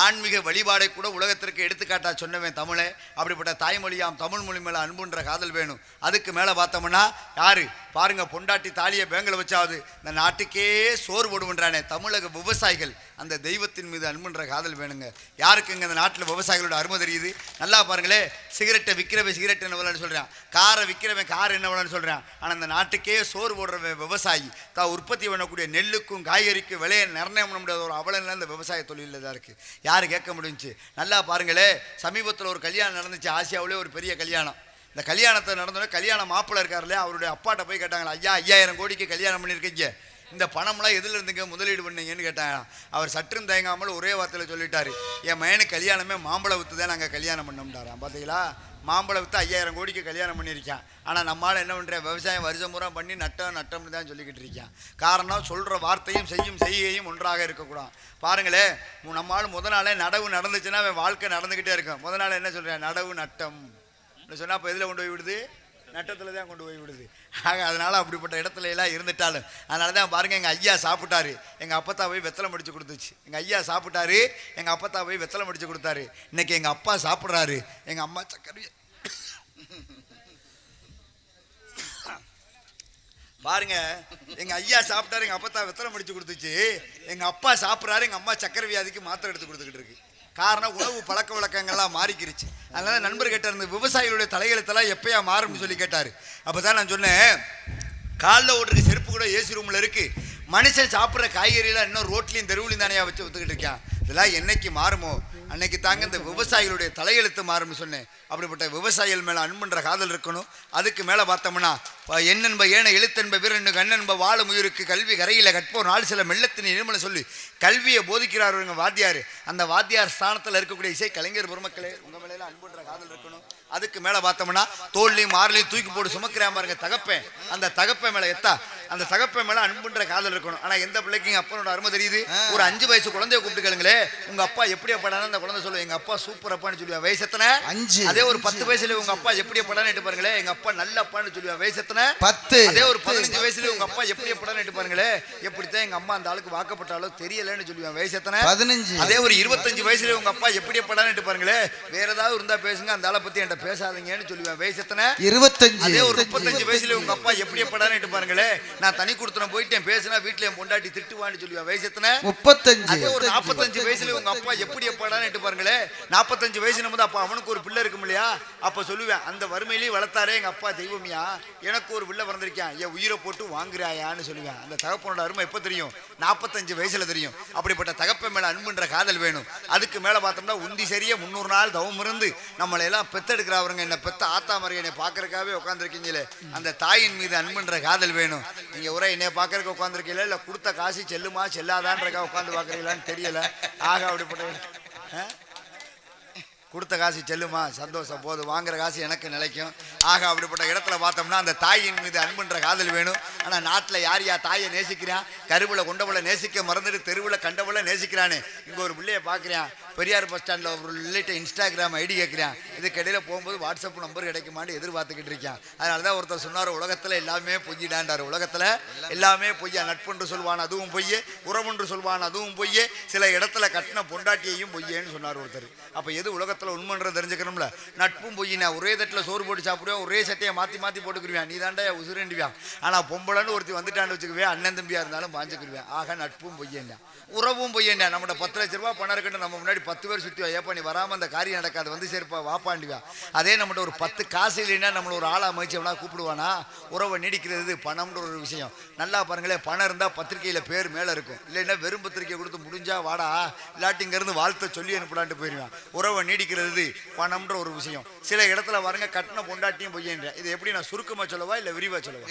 ஆன்மீக வழிபாடை கூட உலகத்திற்கு எடுத்துக்காட்டா சொன்னவன் தமிழை. அப்படிப்பட்ட தாய்மொழியாம் தமிழ் மொழி மேலே அன்புன்ற காதல் வேணும். அதுக்கு மேலே பார்த்தோம்னா யாரு பாருங்க, பொண்டாட்டி தாலியை பேங்கில் வச்சாவது இந்த நாட்டுக்கே சோறு போடுகின்றானே தமிழக விவசாயிகள், அந்த தெய்வத்தின் மீது அன்புன்ற காதல் வேணுங்க. யாருக்குங்க இந்த நாட்டில் விவசாயிகளோட அருமை தெரியுது? நல்லா பாருங்களே. சிகரெட்டை விற்கிறவன் சிகரெட் என்ன விலைன்னு சொல்கிறான், காரை விற்கிறவன் கார் என்ன விலைன்னு சொல்கிறான். ஆனால் இந்த நாட்டுக்கே சோறு போடுறவன் விவசாயி. தான் உற்பத்தி பண்ணக்கூடிய நெல்லுக்கும் காய்கறிக்கும் விலையை நிர்ணயம் பண்ண முடியாத ஒரு அவலநிலை இந்த விவசாய தொழிலில் தான் இருக்குது. யார் கேட்க முடிஞ்சுச்சு? நல்லா பாருங்களே. சமீபத்தில் ஒரு கல்யாணம் நடந்துச்சு, ஆசியாவிலே ஒரு பெரிய கல்யாணம். இந்த கல்யாணத்தை நடந்தோடனே கல்யாண மாப்பிள்ளை இருக்காருல்லையா, அவருடைய அப்பாட்ட போய் கேட்டாங்களா, ஐயா 5000 கோடிக்கு கல்யாணம் பண்ணியிருக்கீங்க, இந்த பணம்லாம் எதில் இருந்துங்க முதலீடு பண்ணீங்கன்னு கேட்டாங்க. அவர் சற்றும் தயங்காமல் ஒரே வார்த்தையில் சொல்லிட்டாரு, என் மயனுக்கு கல்யாணமே மாம்பழம் விற்று தான் நாங்கள் கல்யாணம் பண்ணோம்டாராம். பார்த்தீங்களா, மாம்பழம் விற்று 5000 கோடிக்கு கல்யாணம் பண்ணியிருக்கேன். ஆனால் நம்மளால் என்ன பண்ணுறேன், விவசாயம் வருஷம் பூரா பண்ணி நட்டம்னு தான் சொல்லிக்கிட்டு இருக்கேன். காரணம் சொல்கிற வார்த்தையும் செய்கையும் ஒன்றாக இருக்கக்கூடாது. பாருங்களேன், நம்மளால் முத நாளே நடவு நடந்துச்சுன்னா அவன் வாழ்க்கை நடந்துக்கிட்டே இருக்கும். முத நாள் என்ன சொல்கிறேன், நடவு நட்டம் சொன்னால் அப்போ எதில் கொண்டு போய் விடுது? நட்டத்தில் தான் கொண்டு போய் விடுது. ஆக அதனால் அப்படிப்பட்ட இடத்துல எல்லாம் இருந்துட்டாலும் அதனால தான் பாருங்கள், எங்கள் ஐயா சாப்பிட்டாரு, எங்கள் அப்பத்தா போய் வெத்தலை முடிச்சு கொடுத்துச்சு. எங்கள் ஐயா சாப்பிட்டாரு, எங்கள் அப்பத்தா போய் வெத்தலை முடிச்சு கொடுத்தாரு. இன்னைக்கு எங்கள் அப்பா சாப்பிட்றாரு, எங்கள் அம்மா சக்கரை பாருங்க. எங்க ஐயா சாப்பிட்டாரு, எங்க அப்பத்தா வெத்தலை முடிச்சு கொடுத்துச்சு. எங்க அப்பா சாப்பிட்றாரு, எங்க அம்மா சக்கரை வியாதிக்கு மாத்திரை எடுத்து கொடுத்துக்கிட்டு இருக்கு. காரணம் உணவு பழக்க வழக்கங்கள்லாம் மாறிக்கிருச்சு. அதனால நண்பர் கேட்டார், இந்த விவசாயிகளுடைய தலையெழுத்தெல்லாம் எப்பயா மாறும்னு சொல்லி கேட்டாரு. அப்பதான் நான் சொன்னேன், காலில் ஓட்டுறதுக்கு செருப்பு கூட ஏசி ரூம்ல இருக்கு. மனுஷன் சாப்பிட்ற காய்கறியெல்லாம் இன்னும் ரோட்லையும் தெருவுலையும் தானே வச்சு வித்துக்கிட்டு இருக்கான். இதெல்லாம் என்னைக்கு மாறுமோ அன்னைக்கு தாங்க இந்த விவசாயிகளுடைய தலையெழுத்து மாறும்னு சொன்னேன். அப்படிப்பட்ட விவசாயிகள் மேலே அன்புன்ற காதல் இருக்கணும். அதுக்கு மேலே பார்த்தோம்னா, எண்ணென்ப ஏன எழுத்தென்ப வீரனு கண்ணென்ப வாழும் உயிருக்கு கல்வி கரையில் கற்போர் நாள் சில மெல்லத்தின் இருமலை சொல்லி கல்வியை போதிக்கிறார் எங்கள் வாத்தியார். அந்த வாத்தியார் ஸ்தானத்தில் இருக்கக்கூடிய இசை கலைஞர் பெருமக்களே, உங்கள் மேலே அன்புன்ற காதல் இருக்கணும். அதுக்கு மேலே பார்த்தோம்னா, தோல்லையும் மாறலையும் தூக்கி போட்டு சுமக்கிறா பாருங்க தகப்பேன், அந்த தகப்பை மேலே அந்த தகப்பை மேலே அன்புன்ற காதல் இருக்கணும். ஆனால் எந்த பிள்ளைக்கு எங்கள் அப்பனோட அருமை தெரியுது? ஒரு 5 வயசு குழந்தைய கூப்பிட்டு கேளுங்களே, உங்க அப்பா எப்படி படான்னு அந்த குழந்தை சொல்லுவேன், எங்க அப்பா சூப்பர் அப்பான்னு சொல்லுவா. வயசு எத்தனை? 5. அதே ஒரு 10 வயசுல உங்க அப்பா எப்படி படான்னு பாருங்களே, எங்க அப்பா நல்ல அப்பான்னு சொல்லுவா. வயசு எத்தனை? 10. அதே ஒரு 15 வயசுல உங்க அப்பா எப்படி படான்னு பாருங்களே, எப்படித்தான் எங்க அம்மா அந்த ஆளுக்கு வாக்கப்பட்டாலோ தெரியலன்னு சொல்லுவேன். வயசு எத்தனை? 15. அதே ஒரு 25 வயசுல உங்க அப்பா எப்படி படான்னு பாருங்களே, வேற ஏதாவது இருந்தா பேசுங்க, அந்த ஆளை பத்தி என்கிட்ட பேசாதீங்கன்னு சொல்லுவேன். வயசு எத்தனை? 25. அதே ஒரு 35 வயசுல உங்க அப்பா எப்படி படான்னு பாருங்களே, நான் தனி கொடுத்துன போயிட்டேன் பேசினா வீட்டுல என் பொண்டாட்டி திட்டுவான்னு சொல்லுவேன். வயசு எத்தனை? 35. அதே ஒரு 45 வயசுல உங்க அப்பா எப்படி படான்னு பாருங்களே, 45 வயசு நம்ம அப்ப அவனுக்கு ஒரு பிள்ளை இருக்கும் இல்லையா, அப்ப சொல்லுவேன், அந்த வறுமையிலேயே வளர்த்தாரே எங்க அப்பா தெய்வமியா, எனக்கு ஒரு பிள்ளை பிறந்திருக்கான், என் உயிரை போட்டு வாங்குறாயான்னு சொல்லுவேன். அந்த தகப்பனோட அருமை எப்ப தெரியும்? 45 வயசுல தெரியும். அப்படிப்பட்ட தகப்பன் மேல அன்புன்ற காதல் வேணும். அதுக்கு மேல பார்த்தோம்னா, உந்தி சரிய 300 நாள் தவம் இருந்து நம்மளை எல்லாம் பெத்தெடுக்கிறவங்க, என்ன பெத்த ஆத்தா மாதிரி என்னை பாக்குறதுக்காகவே உட்காந்துருக்கீங்களே, அந்த தாயின் மீது அன்புன்ற காதல் வேணும். நீங்க ஒரே என்னை பாக்குறதுக்கு உட்காந்துருக்கீங்களா, இல்ல கொடுத்த காசு செல்லுமா செல்லாதான்றக்கா உட்காந்து பாக்குறீங்களான்னு தெரியல. ஆக அப்படிப்பட்ட கொடுத்த காசு செல்லுமா, சந்தோஷம் போது, வாங்குற காசு எனக்கு நிலைக்கும். ஆக அப்படிப்பட்ட இடத்துல பார்த்தோம்னா அந்த தாயின் மீது அன்புன்ற காதல் வேணும். ஆனால் நாட்டில் யார் தாயை நேசிக்கிறான்? கருவில் கொண்டவளை நேசிக்க மறந்துட்டு தெருவில் கண்டவளை நேசிக்கிறானே. இங்கே ஒரு பிள்ளையை பார்க்குறான், பெரியார் பஸ் ஸ்டாண்டில் ஒரு ரிலேட்டிவ் இன்ஸ்டாகிராம் ஐடி கேட்குறான். இதுக்கு இடையில போகும்போது வாட்ஸ்அப் நம்பர் கிடைக்குமான்னு எதிர்பார்த்துக்கிட்டு இருக்கான். அதனால தான் ஒருத்தர் சொன்னார், உலகத்தில் எல்லாமே பொய்யிடாண்டார். உலகத்தில் எல்லாமே பொய்யா, நட்புன்று சொல்வான் அதுவும் பொய்யே, உறவுன்று சொல்வான் அதுவும் பொய்யே, சில இடத்துல கட்டின பொண்டாட்டியையும் பொய்யேன்னு சொன்னார் ஒருத்தர். அப்போ எது உலகத்தில் உண்மைன்ற தெரிஞ்சுக்கணும்ல. நட்பும் பொய்யினா, ஒரே தட்டில் சோறு போட்டு சாப்பிடுவேன், ஒரே சட்டையை மாற்றி மாற்றி போட்டுக்கிடுவேன், நீ தாண்டா உசுரண்டிவான். ஆனால் பொம்பளைன்னு ஒருத்தி வந்துட்டான்னு வச்சுக்குவேன், அண்ணன் தம்பியாக இருந்தாலும் பாஞ்சுக்கிடுவேன். ஆக நட்பும் பொய்யண்டா, உறவும் பொய்யண்டா. நம்மகிட்ட 10 லட்ச ரூபா பணம் இருக்குன்னு நம்ம முன்னாடி 10 பேர் சுற்றி ஏப்பா நீ வராமல் அந்த காரியம் நடக்காது, வந்து சேர்ப்பா வாப்பாண்டிவா. அதே நம்மகிட்ட ஒரு 10 காசு இல்லைன்னா நம்மளை ஒரு ஆளாக மகிழ்ச்சியவனா கூப்பிடுவானா? உறவை நீடிக்கிறது பணம்ன்ற ஒரு விஷயம். நல்லா பாருங்களேன், பணம் இருந்தால் பத்திரிகையில் பேர் மேலே இருக்கும், இல்லைன்னா வெறும் பத்திரிக்கை கொடுத்து முடிஞ்சா வாடா, இல்லாட்டி இங்கேருந்து வாழ்த்த சொல்லி அனுப்பலான்ட்டு போயிடுவான். உறவை நீடிக்கிறது பணம்ன்ற ஒரு விஷயம். சில இடத்துல பாருங்க, கட்டின பொண்டாட்டியும் பொய்யன்ற. இது எப்படி நான் சுருக்கமாக சொல்லவா இல்லை விரிவா சொல்லவா?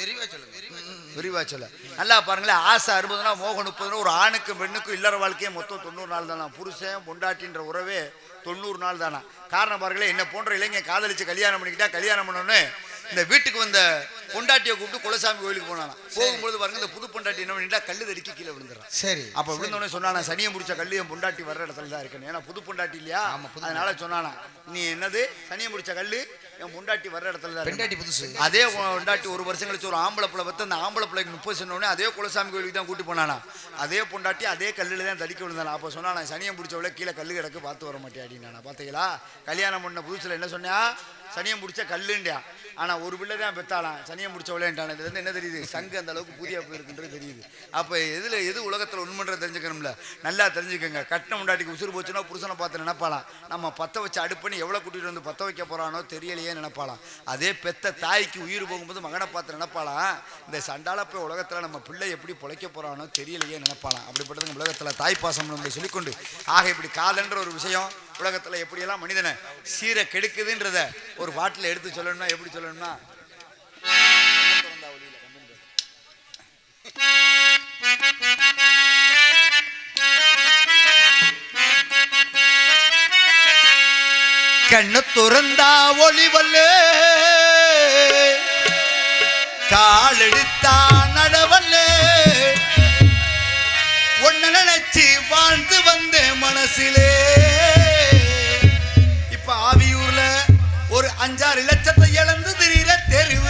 விரிவா சொல்ல. நல்லா பாருங்களேன், ஆசை 60 நாள், மோகம் 30 நாள். ஒரு ஆணுக்கும் பெண்ணுக்கும் இல்லற வாழ்க்கையே மொத்தம் 90 நாள் தானா. புருஷன் பொண்டாட்டின்ற உறவே 90 நாள் தானா. காரணம் பாருங்களேன், என்ன போன்ற இளைஞன் காதலிச்சு கல்யாணம் பண்ணிக்கிட்டா, கல்யாணம் பண்ணோன்னு இந்த வீட்டுக்கு வந்த பொண்டாட்டியை கூப்பிட்டு குலசாமி கோயிலுக்கு போனானா. போகும்போது பாருங்க, இந்த புது பொண்டாட்டி என்ன பண்ணிட்டா, கல்லு தடிக்கி கீழே விழுந்துறான். சரி, அப்ப விழுந்தோடனே சொன்னானா, சனியை முடிச்ச கல்லு என் பொண்டாட்டி வர்ற இடத்துல தான் இருக்கணும். ஏன்னா புது பொண்டாட்டி இல்லையா, அதனால சொன்னானா, நீ என்னது சனியை முடிச்ச கல்லு என் பொண்டாட்டி வர்ற இடத்துல தான். பொண்டாட்டி புதுசு. அதே பொண்டாட்டி ஒரு வருஷம் கழிச்சு ஒரு ஆம்பளை பிள்ளை பத்து, அந்த ஆம்பளை பிள்ளைக்கு 30 சொன்னோடனே அதே குலசாமி கோயிலுக்கு தான் கூட்டி போனானா. அதே பொண்டாட்டி அதே கல்லுல தான் தடிக்க விழுந்தானா. அப்போ சொன்னானா, சனியை முடிச்சவளை கீழே கல்லு கிடக்கு பார்த்து வர மாட்டேன் அப்படின்னா. பார்த்தீங்களா, கல்யாணம் பண்ண புதுசுல என்ன சொன்னா, சனியை முடிச்ச கல்லுண்டியா. ஆனால் ஒரு பிள்ளை தான் பெத்தாலாம், சனியை முடிச்சவளேன்ட்டான. இதுல இருந்து என்ன தெரியுது? சங்கு அந்த அளவுக்கு புதிய போயிருக்குன்றது தெரியுது. அப்போ எது உலகத்தில் உண்மைன்ற தெரிஞ்சுக்கணும்ல. நல்லா தெரிஞ்சுக்கோங்க. கட்டின முண்டாட்டிக்கு உசுறு போச்சுன்னா புருஷனை பார்த்து நினைப்பாலாம், நம்ம பற்ற வச்சு அடுப்புன்னு எவ்வளோ கூட்டிகிட்டு வந்து பற்ற வைக்க போகிறானோ தெரியலையே நினைப்பாலாம். அதே பெத்த தாய்க்கு உயிர் போகும்போது மகனை பார்த்து நினைப்பாலாம், இந்த சண்டால போய் உலகத்தில் நம்ம பிள்ளை எப்படி பொழைக்க போகிறானோ தெரியலையே நினைப்பாலாம். அப்படிப்பட்டது உலகத்தில் தாய்ப்பாசம் நம்ம சொல்லிக்கொண்டு, ஆக இப்படி காதல்ன்ற ஒரு விஷயம் உலகத்தில் எப்படியெல்லாம் மனிதனை சீரை கெடுக்குதுன்றத ஒரு பாட்டில் எடுத்து சொல்லணும்னா எப்படி சொல்லணும்னா, கண்ணு துறந்தா ஒளிவல்லே, கால் எடுத்தா நடவல்லே, ஒன்ன நினைச்சு வாழ்ந்து வந்த மனசிலே. இப்ப ஆவியூர்ல ஒரு 5-6 லட்சத்தை இழந்து திரிகிற தெருவு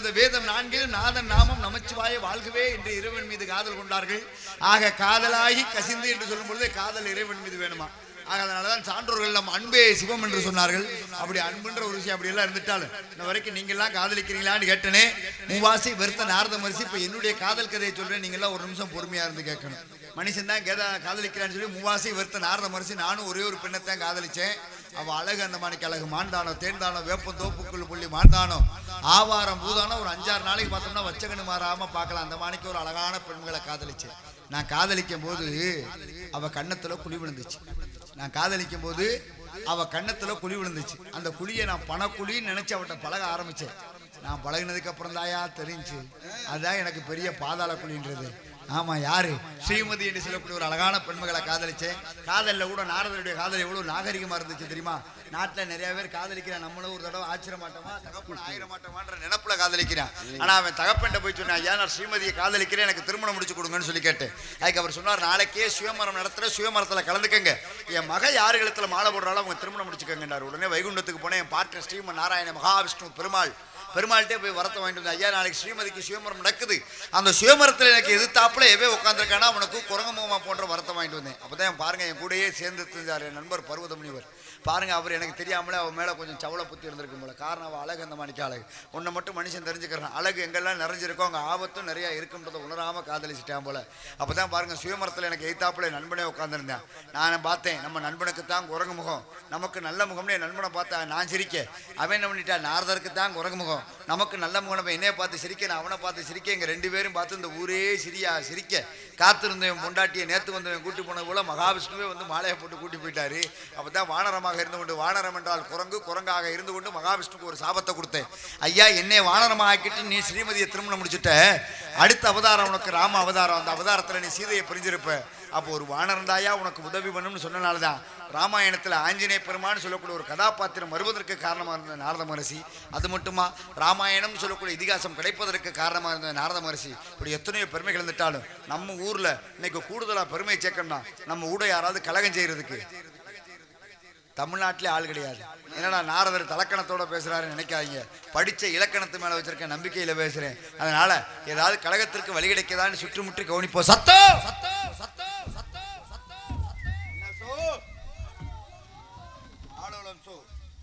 இந்த வேதம் 4 நாதன் நாமம் நமச்சிவாய வாழ்கவே என்று இறைவன் மீது காதல் கொண்டார்கள். ஆக காதலாகி கசிந்து என்று சொல்லும் பொழுது காதல் இறைவன் மீது வேணுமா. ஆக அதனாலதான் சான்றோர்கள் நம்ம அன்பே சிவம் என்று சொன்னார்கள். அப்படி அன்புன்ற ஒரு விஷயம் அப்படி எல்லாம் இருந்துட்டாலும் இந்த வரைக்கும் நீங்க எல்லாம் காதலிக்கிறீங்களான்னு கேட்டனே. மூவாசை வெறுத்த நாரத மரிசி. இப்ப என்னுடைய காதல் கதையை சொல்றேன், நீங்க எல்லாம் ஒரு நிமிஷம் பொறுமையா இருந்து கேட்கணும். மனுஷன் தான் காதலிக்கிறான்னு சொல்லி மூவாசை வெறுத்த நாரத மரிசி. நானும் ஒரே ஒரு பெண்ணைத்தான் காதலிச்சேன். அவ அழகு அந்த மாணிக்கு அழகு, மாண்டானோ தேன்தானோ வேப்பம் தோப்புக்குள் புள்ளி மாண்டானோ ஆவாரம் பூதானோ ஒரு 5-6 நாளைக்கு பார்த்தோம்னா வச்சகனு மாறாம பார்க்கலாம். அந்த மாணிக்கு ஒரு அழகான பெண்களை காதலிச்சேன். நான் காதலிக்கும் போது அவ கன்னத்துல குழி விழுந்துச்சு. நான் காதலிக்கும் போது அவ கன்னத்துல குழி விழுந்துச்சு. அந்த குழியை நான் பணக்குழின்னு நினைச்சு அவட்ட பழக ஆரம்பிச்சேன். நான் பழகினதுக்கு அப்புறம் தாயா தெரிஞ்சு அதுதான் எனக்கு பெரிய பாதாள குழின்றது. ஆமா, யாரு ஸ்ரீமதி என்று சொல்லக்கூடிய ஒரு அழகான பெண்மகளை காதலிச்சேன். காதலில் கூட நாரதருடைய காதல் எவ்வளவு நாகரிகமா இருந்துச்சு தெரியுமா. நாட்டில் நிறைய பேர் காதலிக்கிறான். நம்மளும் ஒரு தடவை ஆச்சிர மாட்டோமா, தகப்பன் ஆயிர மாட்டோமான்ற நினைப்புல காதலிக்கிறான். ஆனா அவன் தகப்பன்ட்ட போய் சொன்னான், ஐயா நான் ஸ்ரீமதியை காதலிக்கிறேன், எனக்கு திருமணம் முடிச்சு கொடுங்கன்னு சொல்லி கேட்டேன். அதுக்கு அவர் சொன்னார், நாளைக்கே சுயமரம் நடத்துற, சுயமரத்துல கலந்துக்கங்க, என் மக யாரு கழுத்துல மாலை போடுறாலும் அவங்க திருமணம் முடிச்சுக்கங்கன்றார். உடனே வைகுண்டத்துக்கு போனேன். என் பாட்டு ஸ்ரீமன் நாராயண மகாவிஷ்ணு பெருமாள்கிட்டே போய் வரத்தை வாங்கிட்டு வந்தேன். ஐயா நாளைக்கு ஸ்ரீமதிக்கு சுயமரம் நடக்குது, அந்த சுயமரத்தில் எனக்கு எதிர்த்தாப்புல எவே உட்காந்துருக்கானா அவனுக்கு குரங்கமுகமா போன்ற வரத்தை வாங்கிட்டு வந்தேன். அப்பதான் பாருங்க என் கூடயே சேர்ந்து இருந்தார் என் நண்பர் பர்வதமுனிவர். பாருங்க அவர் எனக்கு தெரியாமலே அவன் மேல கொஞ்சம் சவளை புத்தி இருந்திருக்கும் போல. காரணம் அவள் அழகு, அந்த மாணிக்க அழகு. ஒன்றை மட்டும் மனுஷன் தெரிஞ்சுக்கிறான், அழகு எங்கெல்லாம் நிறைஞ்சிருக்கோம் அங்கே ஆபத்தும் நிறைய இருக்குன்றதை உணராம காதலிச்சிட்டான் போல. அப்பதான் பாருங்க சுயமரத்தில் எனக்கு எதிர்த்தாப்புல என் நண்பனே உட்காந்துருந்தேன். நான் பார்த்தேன் நம்ம நண்பனுக்கு தான் குரங்கு முகம், நமக்கு நல்ல முகம்னு என் நண்பனை பார்த்தா நான் சிரிக்க. அவன் என்ன பண்ணிட்டா, நாரதருக்கு தான் குரங்கு முகம், நமக்கு நல்ல முகம், நம்ம என்னைய பார்த்து சிரிக்க, நான் அவனை பார்த்து சிரிக்க. எங்க 2 பேரும் பார்த்து இந்த ஊரே சிரிக்க காத்திருந்தவன் பொண்டாட்டியை நேற்று வந்தவன் கூட்டி போனது போல மகாவிஷ்ணுவே வந்து மாலையை போட்டு கூட்டி போயிட்டாரு. அப்பதான் வானரமாக இருந்து கொண்டு, வானரம் என்றால் குரங்கு, குரங்காக இருந்து கொண்டு மகாவிஷ்ணுக்கு ஒரு சாபத்தை கொடுத்தேன். ஐயா என்னை வானரமாக ஆக்கிட்டு நீ ஸ்ரீமதியை திருமணம் முடிச்சுட்ட, அடுத்த அவதாரம் உனக்கு ராம அவதாரம், அந்த அவதாரத்துல நீ சீதையை பிரிஞ்சிருப்ப. அப்போ ஒரு வானரந்தாயா உனக்கு உதவி பண்ணும்னு சொன்னனால்தான் ராமாயணத்தில் ஆஞ்சநேய பெருமான்னு சொல்லக்கூடிய ஒரு கதாபாத்திரம் வருவதற்கு காரணமாக இருந்த நாரத மகரிஷி. அது மட்டுமா, ராமாயணம் சொல்லக்கூடிய இதிகாசம் கிடைப்பதற்கு காரணமாக இருந்த நாரத மகரிஷி. இப்படி எத்தனையோ பெருமைகள் இருந்துட்டாலும் நம்ம ஊர்ல இன்னைக்கு கூடுதலா பெருமை சேர்க்கணும்னா நம்ம ஊட யாராவது கலகம் செய்யறதுக்கு தமிழ்நாட்டிலே ஆள் கிடையாது. என்னடா நாரதர் தலக்கணத்தோட பேசுறாருன்னு நினைக்காதீங்க, படிச்ச இலக்கணத்து மேல வச்சிருக்க நம்பிக்கையில பேசுறேன். அதனால ஏதாவது கழகத்திற்கு வழி கிடைக்கதான்னு சுற்றுமுற்றி கவனிப்போம். சத்தம் சத்தம் சத்தம்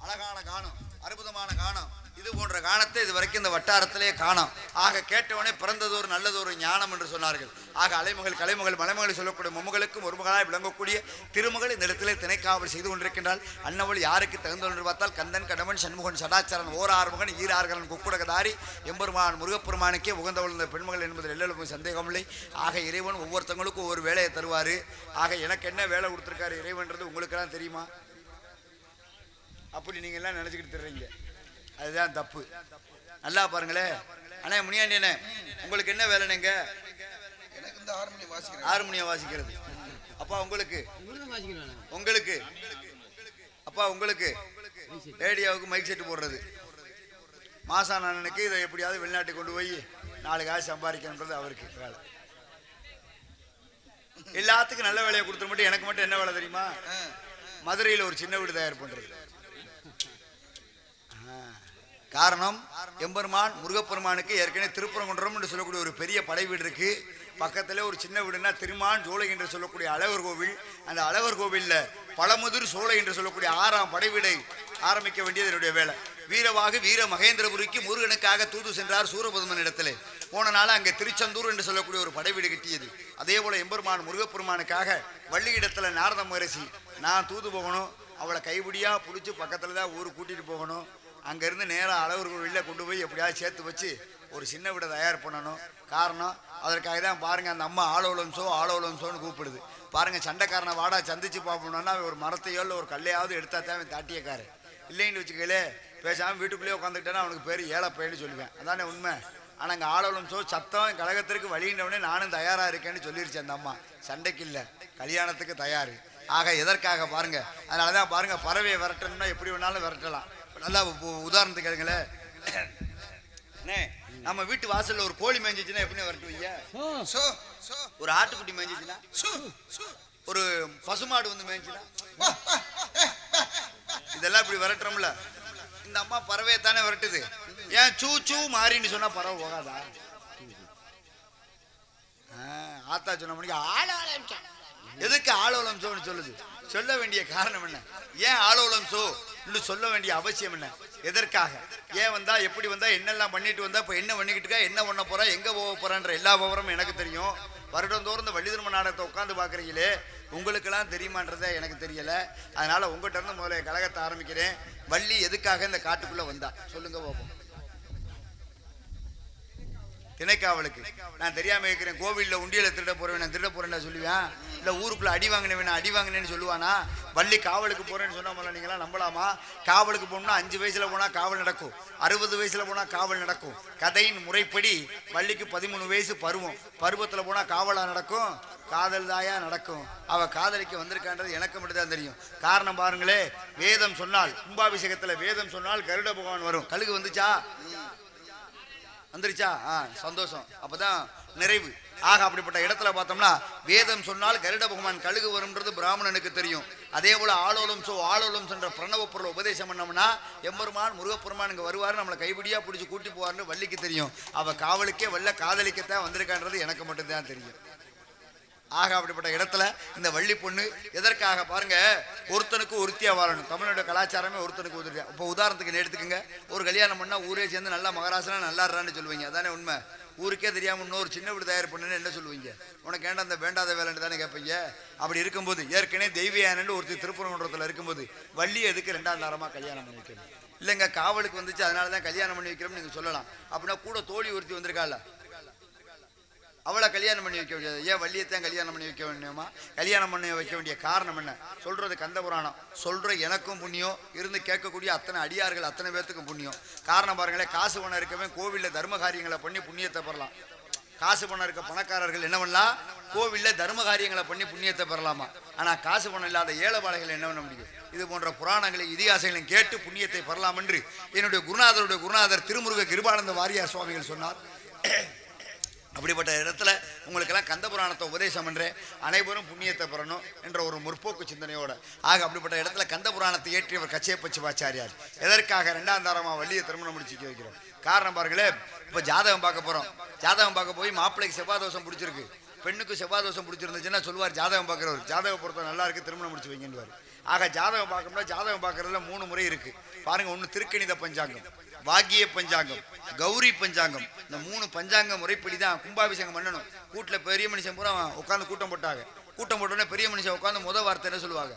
அழகான கானம், அற்புதமான கானம். இது போன்ற கானத்தை இது வரைக்கும் இந்த வட்டாரத்திலே காணோம். ஆக கேட்டவனே பிறந்ததொரு நல்லதொரு ஞானம் என்று சொன்னார்கள். ஆக அலைமகள் கலைமகள் மலைமகள் சொல்லக்கூடிய மொமகளுக்கும் ஒரு மகளாய் விளங்கக்கூடிய திருமகள் இந்த இடத்திலே திணைக்காவல் செய்து கொண்டிருக்கின்றால். அன்னவள் யாருக்கு தகுந்தவள் என்று பார்த்தால் கந்தன், கடவன், சண்முகன், சடாச்சரன், ஓர் ஆறுமுகன், ஈராறுகலன், குக்குடகதாரி எம்பெருமான் முருகப்பெருமானுக்கே உகந்தவள் இந்த பெண்மகள் என்பதில் எல்லோருக்கும் சந்தேகமில்லை. ஆக இறைவன் ஒவ்வொருத்தங்களுக்கும் ஒவ்வொரு வேலையை தருவார். ஆக எனக்கு என்ன வேலை கொடுத்துருக்காரு இறைவன்றது உங்களுக்கெல்லாம் தெரியுமா? அப்படி நீங்க எல்லாம் நினைச்சுக்கிட்டு தர்றீங்க, அதுதான் தப்பு. நல்லா பாருங்களேன். அண்ணே முனியாண்டி அண்ணே, உங்களுக்கு என்ன வேலைங்க? எனக்கு இந்த ஹார்மோனியம் வாசிக்கிறது. அப்பா உங்களுக்கு அப்பா உங்களுக்கு ரேடியோவுக்கு மைக் செட்டு போடுறது. மாசான அண்ணனுக்கு இதை எப்படியாவது வெளிநாட்டுக்கு கொண்டு போய் 4 காசு சம்பாதிக்கணுன்றது அவருக்கு வேலை. எல்லாத்துக்கும் நல்ல வேலையை கொடுத்துட மட்டும் எனக்கு மட்டும் என்ன வேலை தெரியுமா? மதுரையில் ஒரு சின்ன வீடு தயார் பண்றது. காரணம், எம்பெருமான் முருகப்பெருமானுக்கு ஏற்கனவே திருப்பரங்குன்றம் என்று சொல்லக்கூடிய ஒரு பெரிய படை வீடு இருக்கு. பக்கத்துல ஒரு சின்ன வீடுனா திருமான் சோலை என்று சொல்லக்கூடிய அழகர் கோவில். அந்த அழகர் கோவில்ல பழமுதிர் சோலை என்று சொல்லக்கூடிய 6ஆம் படை வீடை ஆரம்பிக்க வேண்டியது என்னுடைய வேலை. வீரவாகு வீர மகேந்திரபுரிக்கு முருகனுக்காக தூது சென்றார் சூரபதுமன் இடத்துல. போனனால அங்கே திருச்செந்தூர் என்று சொல்லக்கூடிய ஒரு படை வீடு கட்டியது. அதே போல எம்பெருமான் முருகப்பெருமானுக்காக வள்ளி இடத்துல நாரத மகரிஷி, நான் தூது போகணும், அவளை கைபிடியா பிடிச்சி பக்கத்துல தான் ஊருக்கு கூட்டிட்டு போகணும். அங்கேருந்து நேராக அழகர் கோவிலில் கொண்டு போய் எப்படியாவது சேர்த்து வச்சு ஒரு சின்ன வீடை தயார் பண்ணணும். காரணம், அதற்காக தான் பாருங்க அந்த அம்மா ஆளோலம்சோன்னு கூப்பிடுது. பாருங்க, சண்டைக்காரனை வாடா சந்திச்சு பார்ப்போம்னா ஒரு மரத்தையோ இல்லை ஒரு கல்லையாவது எடுத்தா தான் அவன் தாட்டியக்காரு. இல்லைன்னு வச்சுக்கலே, பேசாமல் வீட்டுக்குள்ளேயே உட்காந்துக்கிட்டேன்னா அவனுக்கு பேர் ஏழப்பைன்னு சொல்லுவேன். அதானே உண்மை. ஆனால் அங்கே ஆளோலம்சோ சத்தம் கழகத்திற்கு வழியின்றவனே நானும் தயாராக இருக்கேன்னு சொல்லிருச்சு அந்த அம்மா. சண்டைக்கு இல்லை, கல்யாணத்துக்கு தயார். ஆக எதற்காக பாருங்க, அதனால தான் பாருங்க, பறவையை விரட்டணும்னா எப்படி வேணாலும் விரட்டலாம். நல்லா உதாரணத்துக்கு கேளுங்களேன், நம்ம வீட்டு வாசல்ல ஒரு கோழி மேய்ஞ்சிச்சுன்னா எப்படி விரட்டுவீங்க? ஒரு ஆட்டுக்குட்டி மேய்ஞ்சிச்சுன்னா, ஒரு பசுமாடு வந்து மேய்ஞ்சுன்னா, இதெல்லாம் இப்படி விரட்டுறோம்ல. இந்த அம்மா பறவையை தானே விரட்டுது. ஏன் சூ சூ மாறின்னு சொன்னா பறவை போகாதா? ஆத்தா சொன்ன மணிக்கு ஆளோலம் சோ. எதுக்கு ஆளோலம் சோன்னு சொல்லுது? சொல்ல வேண்டிய காரணம் என்ன? ஏன் ஆளோலம் சோ சொல்ல வேண்டிய அவசியம் என்ன? எதற்காக? ஏன் வந்தா, எப்படி வந்தா, என்னெல்லாம் பண்ணிட்டு வந்தா, இப்ப என்ன பண்ணிக்கிட்டு இருக்கா, என்ன பண்ண போறா, எங்க போக போறான்ற எல்லா விவரமும் எனக்கு தெரியும். வருடந்தோறும் இந்த வள்ளி திரும்ப நாடகத்தை உட்காந்து பாக்குறீங்களே, உங்களுக்கெல்லாம் தெரியுமான்றத எனக்கு தெரியல. அதனால உங்ககிட்ட இருந்து முதல்ல கழகத்தை ஆரம்பிக்கிறேன். வள்ளி எதுக்காக இந்த காட்டுக்குள்ள வந்தா சொல்லுங்க பாப்போம். திணைக்காவலுக்கு. நான் தெரியாம இருக்கிறேன். கோவில்ல உண்டியல திருட போறேன், நான் திருட போறேன்னு சொல்லுவேன். இல்ல ஊருக்குள்ள அடி வாங்கினேன், அடி வாங்கினேன்னு சொல்லுவானா? வள்ளி காவலுக்கு போறேன்னு சொன்னா நீங்களா நம்பலாமா? காவலுக்கு போனோம்னா 5 வயசுல போனா காவல் நடக்கும், 60 வயசுல போனா காவல் நடக்கும். கதையின் முறைப்படி வள்ளிக்கு 13 வயசு பருவம். பருவத்துல போனா காவலா நடக்கும்? காதல் தாயா நடக்கும். அவ காதலிக்கு வந்திருக்கான்றது எனக்கு மட்டும் தான் தெரியும். காரணம் பாருங்களே, வேதம் சொன்னால், கும்பாபிஷேகத்துல வேதம் சொன்னால் கருட பகவான் வரும். கழுகு வந்துச்சா? வந்துருச்சா? சந்தோஷம். அப்பதான் நிறைவு. ஆக அப்படிப்பட்ட இடத்துல பார்த்தோம்னா வேதம் சொன்னால் கருட பகவான் கழுகு வரும்ன்றது பிராமணனுக்கு தெரியும். அதே போல ஆளோலம் சோ ஆளோலம் என்ற பிரணவ பொருளை உபதேசம் பண்ணோம்னா எம்பெருமான் முருகப்பெருமான் இங்க வருவாரு, நம்மளை கைப்பிடியா பிடிச்சி கூட்டி போவார்னு வள்ளிக்கு தெரியும். அவ காவலுக்கே வல்ல காதலிக்கத்தான் வந்திருக்கான்றது எனக்கு மட்டும்தான் தெரியும். ஆக அப்படிப்பட்ட இடத்துல இந்த வள்ளி பொண்ணு எதற்காக பாருங்க, ஒருத்தனுக்கு ஒருத்தியா வாழணும். தமிழோட கலாச்சாரமே ஒருத்தனுக்கு ஒருத்தியா. இப்போ உதாரணத்துக்கு எடுத்துக்கங்க, ஒரு கல்யாணம் பண்ணா ஊரே சேர்ந்து நல்லா மகராசனா நல்லாடுறான்னு சொல்லுவீங்க, அதானே உண்மை? ஊருக்கே தெரியாம இன்னொரு சின்ன வீடு தயார் பண்ணுன்னு என்ன சொல்லுவீங்க? உனக்கு ஏண்டா அந்த வேண்டாத வேலைன்னு தானே கேட்பீங்க. அப்படி இருக்கும்போது ஏற்கனவே தெய்வியானு ஒருத்தர் திருப்பரங்குன்றத்தில் இருக்கும்போது வள்ளி எதுக்கு 2ஆம் தாரமா கல்யாணம் பண்ணி வைக்கணும்? இல்லைங்க காவலுக்கு வந்துச்சு அதனாலதான் கல்யாணம் பண்ணி வைக்கிறோம்னு நீங்க சொல்லலாம். அப்படின்னா கூட தோழி ஒருத்தி வந்திருக்காள், அவளை கல்யாணம் பண்ணி வைக்க முடியாது. ஏன் வள்ளியத்தான் கல்யாணம் பண்ணி வைக்க வேண்டியமா? கல்யாணம் பண்ணி வைக்க வேண்டிய காரணம் என்ன? சொல்றது கந்த புராணம். சொல்ற எனக்கும் புண்ணியம், இருந்து கேட்கக்கூடிய அத்தனை அடியார்கள் அத்தனை பேர்த்துக்கும் புண்ணியம். காரணம் பாருங்களேன், காசு பணம் இருக்கவே கோவில்ல தர்ம காரியங்களை பண்ணி புண்ணியத்தை பெறலாம். காசு பணம் இருக்க பணக்காரர்கள் என்ன பண்ணலாம்? கோவில்ல தர்ம காரியங்களை பண்ணி புண்ணியத்தை பெறலாமா? ஆனா காசு பணம் இல்லாத ஏழைபாளைகள் என்ன பண்ண முடியும்? இது போன்ற புராணங்களை இதிகாசங்களையும் கேட்டு புண்ணியத்தை பெறலாம் என்று என்னுடைய குருநாதர் திருமுருக கிருபானந்த வாரியார் சுவாமிகள் சொன்னார். அப்படிப்பட்ட இடத்துல உங்களுக்கெல்லாம் கந்த புராணத்தை உபதேசம் பண்றேன், அனைவரும் புண்ணியத்தை பெறணும் என்ற ஒரு முற்போக்கு சிந்தனையோட. ஆக அப்படிப்பட்ட இடத்துல கந்த புராணத்தை ஏற்றியவர் கச்சேப்ப சிவாச்சாரியார். எதற்காக 2ஆம் தாரமா வள்ளியை திருமணம் முடிச்சுக்க வைக்கிறோம்? காரணம் பாருங்களே, இப்போ ஜாதகம் பார்க்க போறோம். ஜாதகம் பார்க்க போய் மாப்பிள்ளைக்கு செவ்வாதோஷம் பிடிச்சிருக்கு, பெண்ணுக்கு செவ்வாதோஷம் பிடிச்சிருந்துச்சுன்னா சொல்லுவார் ஜாதகம் பார்க்குறவர், ஜாதகம் பொறுத்த நல்லா இருக்கு திருமணம் முடிச்சு வைங்கன்னு. ஆக ஜாதகம் பார்க்கணும்னா ஜாதகம் பார்க்கறதுல 3 முறை இருக்கு பாருங்க. ஒன்று திருக்கணித பஞ்சாங்கம், வாக்கிய பஞ்சாங்கம், கௌரி பஞ்சாங்கம். இந்த 3 பஞ்சாங்க முறைப்படி தான் கும்பாபிஷேகம் பண்ணணும். கூட்டில் பெரிய மனுஷன் பூரா உட்காந்து கூட்டம் போட்டாங்க. கூட்டம் போட்டோன்னே பெரிய மனுஷன் உட்காந்து முத வார்த்தை என்ன சொல்லுவாங்க?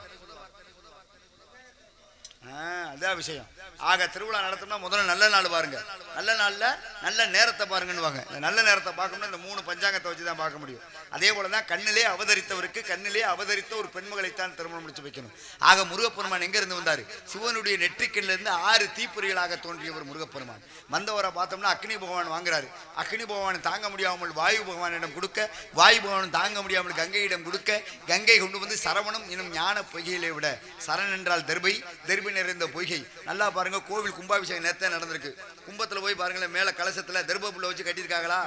அதான் விஷயம். ஆக திருவிழா நடத்தணும்னா முதல்ல நல்ல நாள் பாருங்க, நல்ல நாள்ல நல்ல நேரத்தை பாருங்கன்னு வாங்க. இந்த நல்ல நேரத்தை பார்க்கணும்னா இந்த 3 பஞ்சாங்கத்தை வச்சு தான் பார்க்க முடியும். அதே போலதான் கண்ணிலே அவதரித்தவருக்கு கண்ணிலே அவதரித்த ஒரு பெண்மகளைத்தான் திருமணம் முடிச்சு வைக்கணும். ஆக முருகப்பெருமான் எங்க இருந்து வந்தாரு? சிவனுடைய நெற்றிக்கண்ணில இருந்து 6 தீப்பொறிகளாக தோன்றியவர் முருகப்பெருமான். வந்தவரை பார்த்தோம்னா அக்னி பகவான் வாங்குறாரு. அக்னி பகவான் தாங்க முடியாமல் வாயு பகவானிடம் கொடுக்க, வாயு பகவான் தாங்க முடியாமல் கங்கையிடம் கொடுக்க, கங்கை கொண்டு வந்து சரவணம் எனும் ஞான பொய்கையிலே விட. சரண் என்றால் தர்பை, தர்பை நிறைந்த பொய்கை. நல்லா பாருங்க, கோவில் கும்பாபிஷேகம் நேரத்தை நடந்திருக்கு. கும்பத்துல போய் பாருங்களேன், மேல கலசத்துல தர்ப புல்ல வச்சு கட்டியிருக்காங்களா?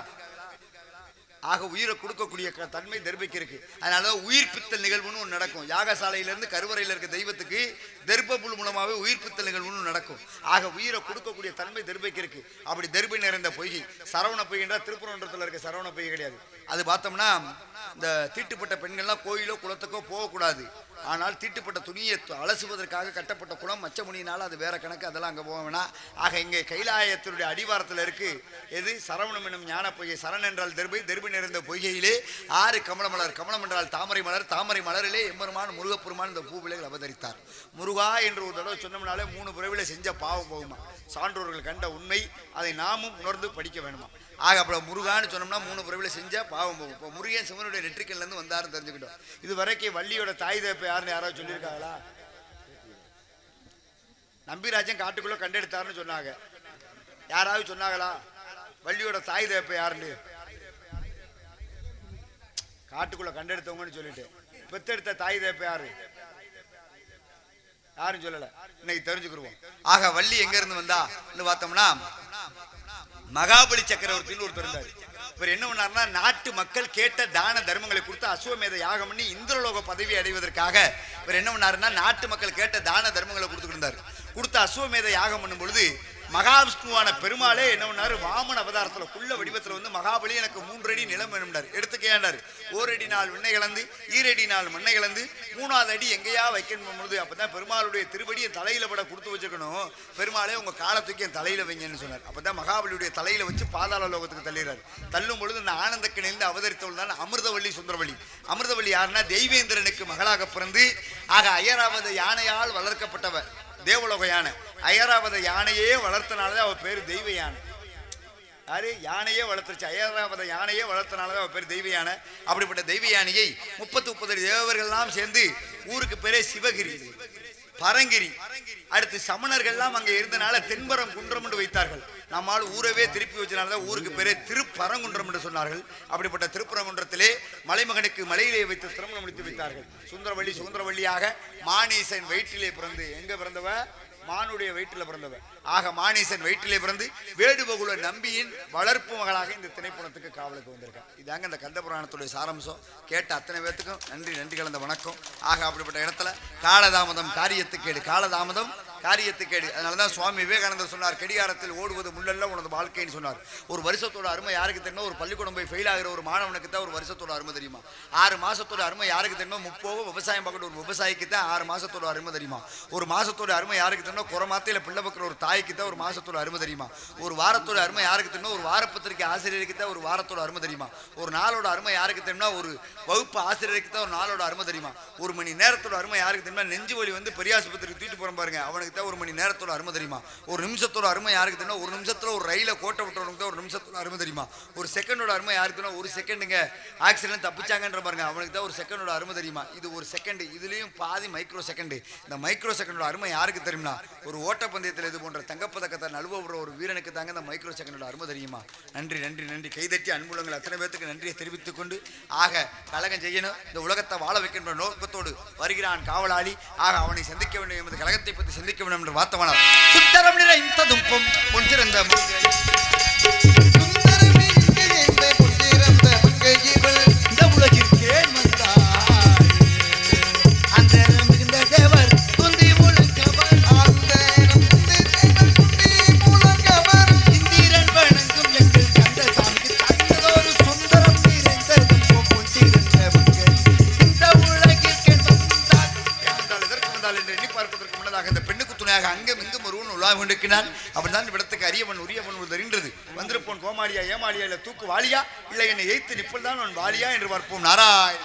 ஆக உயிரை கொடுக்கக்கூடிய தன்மை தர்பைக்கு இருக்கு. அதனால உயிர்ப்பித்தல் நிகழ்வுன்னு ஒன்று நடக்கும். யாகசாலையிலிருந்து கருவறையில் இருக்க தெய்வத்துக்கு தர்ப புல் மூலமாவே உயிர்ப்பித்தல் நிகழ்வுன்னு நடக்கும். ஆக உயிரை கொடுக்கக்கூடிய தன்மை தர்பைக்கு இருக்கு. அப்படி தர்பை நிறைந்த பொய்கை சரவண பொய்கின்ற திருப்பரங்குன்றத்தில் இருக்க சரவண பொய்கை கிடையாது. அது பார்த்தோம்னா இந்த தீட்டுப்பட்ட பெண்கள்லாம் கோயிலோ குளத்துக்கோ போகக்கூடாது. ஆனால் தீட்டுப்பட்ட துணியை அலசுவதற்காக கட்டப்பட்ட குளம் மச்சமுனியினால அது வேற கணக்கு, அதெல்லாம் அங்கே போக வேணாம். ஆக இங்கே கைலாயத்தினுடைய அடிவாரத்தில் இருக்கு எது? சரவணம் என்னும் ஞான பொய்கை. சரண் என்றால் தர்பை, தர்பை நிறைந்த பொய்கையிலே 6 கமலமலர், கமலம் என்றால் தாமரை மலர், தாமரை மலரிலே எம்பெருமான் முருகப்பெருமான் இந்த பூவிலைகள் அவதரித்தார். முருகா என்று ஒரு தடவை சொன்னோம்னாலே 3 பிறவில செஞ்ச பாவம் போகுமா? சான்றோர்கள் கண்ட உண்மை, அதை நாமும் உணர்ந்து படிக்க வேணுமா? ஆக அப்புறம் முருகான்னு சொன்னோம்னா 3 பிறவில செஞ்ச பாவம் போகும். இப்போ முருகன் சிவனுடைய நெற்றிக்கல்ல இருந்து வந்தாருன்னு தெரிஞ்சுக்கிட்டோம். இது வரைக்கும் வள்ளியோட தாய் தகப்ப யாருன்னு யாராவது சொல்லியிருக்காங்களா? நம்பிராஜன் காட்டுக்குள்ள கண்டெடுத்தாருன்னு சொன்னாங்க. யாராவது சொன்னாங்களா வள்ளியோட தாய் தகப்ப யாருன்னு? காட்டுக்குள்ள கண்டெடுத்தவங்கன்னு சொல்லிட்டு பெத்தெடுத்த தாய் தகப்ப யாரு? யாரும் சொல்லல. இன்னைக்கு தெரிஞ்சுக்கிடுவோம். ஆக வள்ளி எங்க இருந்து வந்தா பார்த்தோம்னா மகாபலி சக்கரவர்த்தின்னு ஒருத்தர் இருந்தார். இவர் என்ன பண்ணாருன்னா, நாட்டு மக்கள் கேட்ட தான தர்மங்களை கொடுத்து அஸ்வமேத யாகம் பண்ணி இந்திரலோக பதவி அடைவதற்காக இவர் என்ன பண்ணாருன்னா, நாட்டு மக்கள் கேட்ட தான தர்மங்களை கொடுத்துட்டு இருந்தார். கொடுத்த அஸ்வமேத யாகம் பண்ணும் பொழுது மகாவிஷ்ணுவான பெருமாளே என்ன பண்ணாரு, வாமன அவதாரத்துல குள்ள வடிவத்துல வந்து மகாபலி எனக்கு 3 அடி நிலம் வேணும்னாரு. எடுத்துக்கேண்டாரு. 1 அடி நாள் விண்ணை கலந்து 2 அடி நாள் மண்ணை கலந்து 3வது அடி எங்கேயா வைக்கணும் பொழுது அப்பதான் பெருமாளுடைய திருவடி என் தலையில பட கொடுத்து வச்சுக்கணும். பெருமாளே உங்க காலத்துக்கு என் தலையில வைங்கன்னு சொன்னார். அப்பதான் மகாபலியுடைய தலையில வச்சு பாதாள லோகத்துக்கு தள்ளிடுறாரு. தள்ளும் பொழுது இந்த ஆனந்தக்கணிலிருந்து அவதரித்தவள் தான் அமிர்தவள்ளி சுந்தரவள்ளி. அமிர்தவள்ளி யாருன்னா தெய்வேந்திரனுக்கு மகளாக பிறந்து ஆக ஐராவத யானையால் வளர்க்கப்பட்டவர். தேவலோக யானை ஐராவத யானையே வளர்த்தனாலதான் அவ பேரு தெய்வ யானை. யாரு? யானையே வளர்த்துருச்சு. ஐராவத யானையே வளர்த்தனாலதான் அவ பேர் தெய்வ யானை. அப்படிப்பட்ட தெய்வ யானையை 30 தேவர்கள்லாம் சேர்ந்து ஊருக்கு பேரே சிவகிரி, பரங்கிரி, அடுத்து சமணர்கள்லாம் அங்கே இருந்தனால தென்பரம் குன்றம் என்று வைத்தார்கள். நம்மால் ஊரவே திருப்பி வச்சனால்தான் ஊருக்கு பேரே திருப்பரங்குன்றம் என்று சொன்னார்கள். அப்படிப்பட்ட திருப்பரங்குன்றத்திலே மலைமகனுக்கு மலையிலே வைத்து திருமணம் முடித்து வைத்தார்கள். சுந்தரவள்ளியாக மானீசன் வயிற்றிலே பிறந்து, எங்க பிறந்தவ? மானுடைய வயிற்றில் பிறந்தவ. ஆக மானீசன் வயிற்றிலே பிறந்து வேடுபகுல நம்பியின் வளர்ப்பு மகளாக இந்த திணைப்புணத்துக்கு காவலுக்கு வந்திருக்கான். இதாங்க இந்த கந்த புராணத்துடைய சாரம்சம். கேட்ட அத்தனை பேத்துக்கும் நன்றி கலந்த வணக்கம். ஆக அப்படிப்பட்ட இடத்துல காலதாமதம் காரியத்துக்கேடு, காலதாமதம் காரியத்துக்கேடு. அதனாலதான் சுவாமி விவேகானந்தர் சொன்னார், கடிகாரத்தில் ஓடுவது முள்ளல்ல உனது வாழ்க்கைன்னு சொன்னார். ஒரு வருஷத்தோட அருமை யாருக்கு தெரியுமா? ஒரு பள்ளிக்கூடம் போய் ஃபெயில் ஆகிற ஒரு மாணவனுக்கு தான் ஒரு வருஷத்தோட அருமை தெரியுமா? 6 மாசத்தோட அருமை யாருக்கு தெரியுமா? முப்போக விவசாயம் பார்க்கற ஒரு விவசாயிக்கு தான் 6 மாசத்தோட அருமை தெரியுமா? ஒரு மாசத்தோட அருமை யாருக்கு தெரியுமா? குறமாத்தையில பிள்ளை பக்கிற ஒரு தாய்க்கு தான் ஒரு மாசத்தோட அருமை தெரியுமா? ஒரு வாரத்தோட அருமை யாருக்கு தெரியுமா? ஒரு வாரப்பத்திரிக்கை ஆசிரியருக்கு தான் ஒரு வாரத்தோட அருமை தெரியுமா? ஒரு நாளோட அருமை யாருக்கு தெரியுமா? ஒரு வகுப்பு ஆசிரியருக்கு தான் ஒரு நாளோட அருமை தெரியுமா? 1 மணி நேரத்தோட அருமை யாருக்கு தெரியுமா? நெஞ்சு வலி வந்து பெரியாஸ்பத்திரிக்கு தூக்கிட்டு போற பாருங்க, அவனுக்கு தான் 1 மணி நேரத்தோட அருமை தெரியுமா? ஒரு நிமிஷத்தோட அருமை யாருக்கு தெரியுமா? ஒரு நிமிஷத்துல ஒரு ரயில கோட்டை விட்டுறவனுக்கு தான் ஒரு நிமிஷத்தோட அருமை தெரியுமா? ஒரு செகண்டோட அருமை யாருக்கு தெரியுமா? ஒரு செகண்டுங்க ஆக்சிடென்ட் தப்பிச்சாங்கன்ற பாருங்க, அவனுக்கு தான் ஒரு செகண்டோட அருமை தெரியுமா? இது ஒரு செகண்ட், இதுலயும் பாதி மைக்ரோ செகண்ட். இந்த மைக்ரோ செகண்டோட அருமை யாருக்கு தெரியுமா? ஒரு ஓட்டப்பந்தயத்தில் இது போன்ற தங்கப்பதக்கத்தை நழுவுற ஒரு வீரனுக்கு தாங்க இந்த மைக்ரோ செகண்டோட அருமை தெரியுமா? நன்றி கைதட்டி அன்புள்ளங்கள் அத்தனை பேருக்கு நன்றியை தெரிவித்துக் கொண்டு ஆக கழகம் செய்யணும், இந்த உலகத்தை வாழ வைக்கின்ற நோக்கத்தோடு வருகிறான் காவலாளி. ஆக அவனை சந்திக்க வேண்டும் என்பது கழகத்தை பற்றி சிந்திக்க வேண்டும் என்று வார்த்தவனார். சுத்தரம் நிறைந்ததும் பொன்சிறந்த இந்த உலகிற்கே அந்த மிகுந்த தேவர் துந்தி முழங்கவர் இந்திரன் வணங்கும் எங்கள் கந்த சாமிக்கு தந்ததொரு சுந்தரம் நிறைந்ததும் பொன்சிறந்த இந்த உலகிற்கே வந்தால் எதற்கு வந்தால் என்று எண்ணி பார்ப்பதற்கு முன்னதாக இந்த பெண்ணுக்கு துணையாக அங்கும் இங்கும் ஒருவன் உலா கொண்டிருக்கிறான். அப்படிதான் இவ்விடத்துக்கு அரியவன் உரியவன் தெரிந்தது. வந்திருப்போன் கோமாளியா ஏமாளியா இல்ல தூக்கு வாளியா இல்லை என்னை எய்த்து நிப்பல் தான் வாளியா என்று பார்ப்போம். நாராயண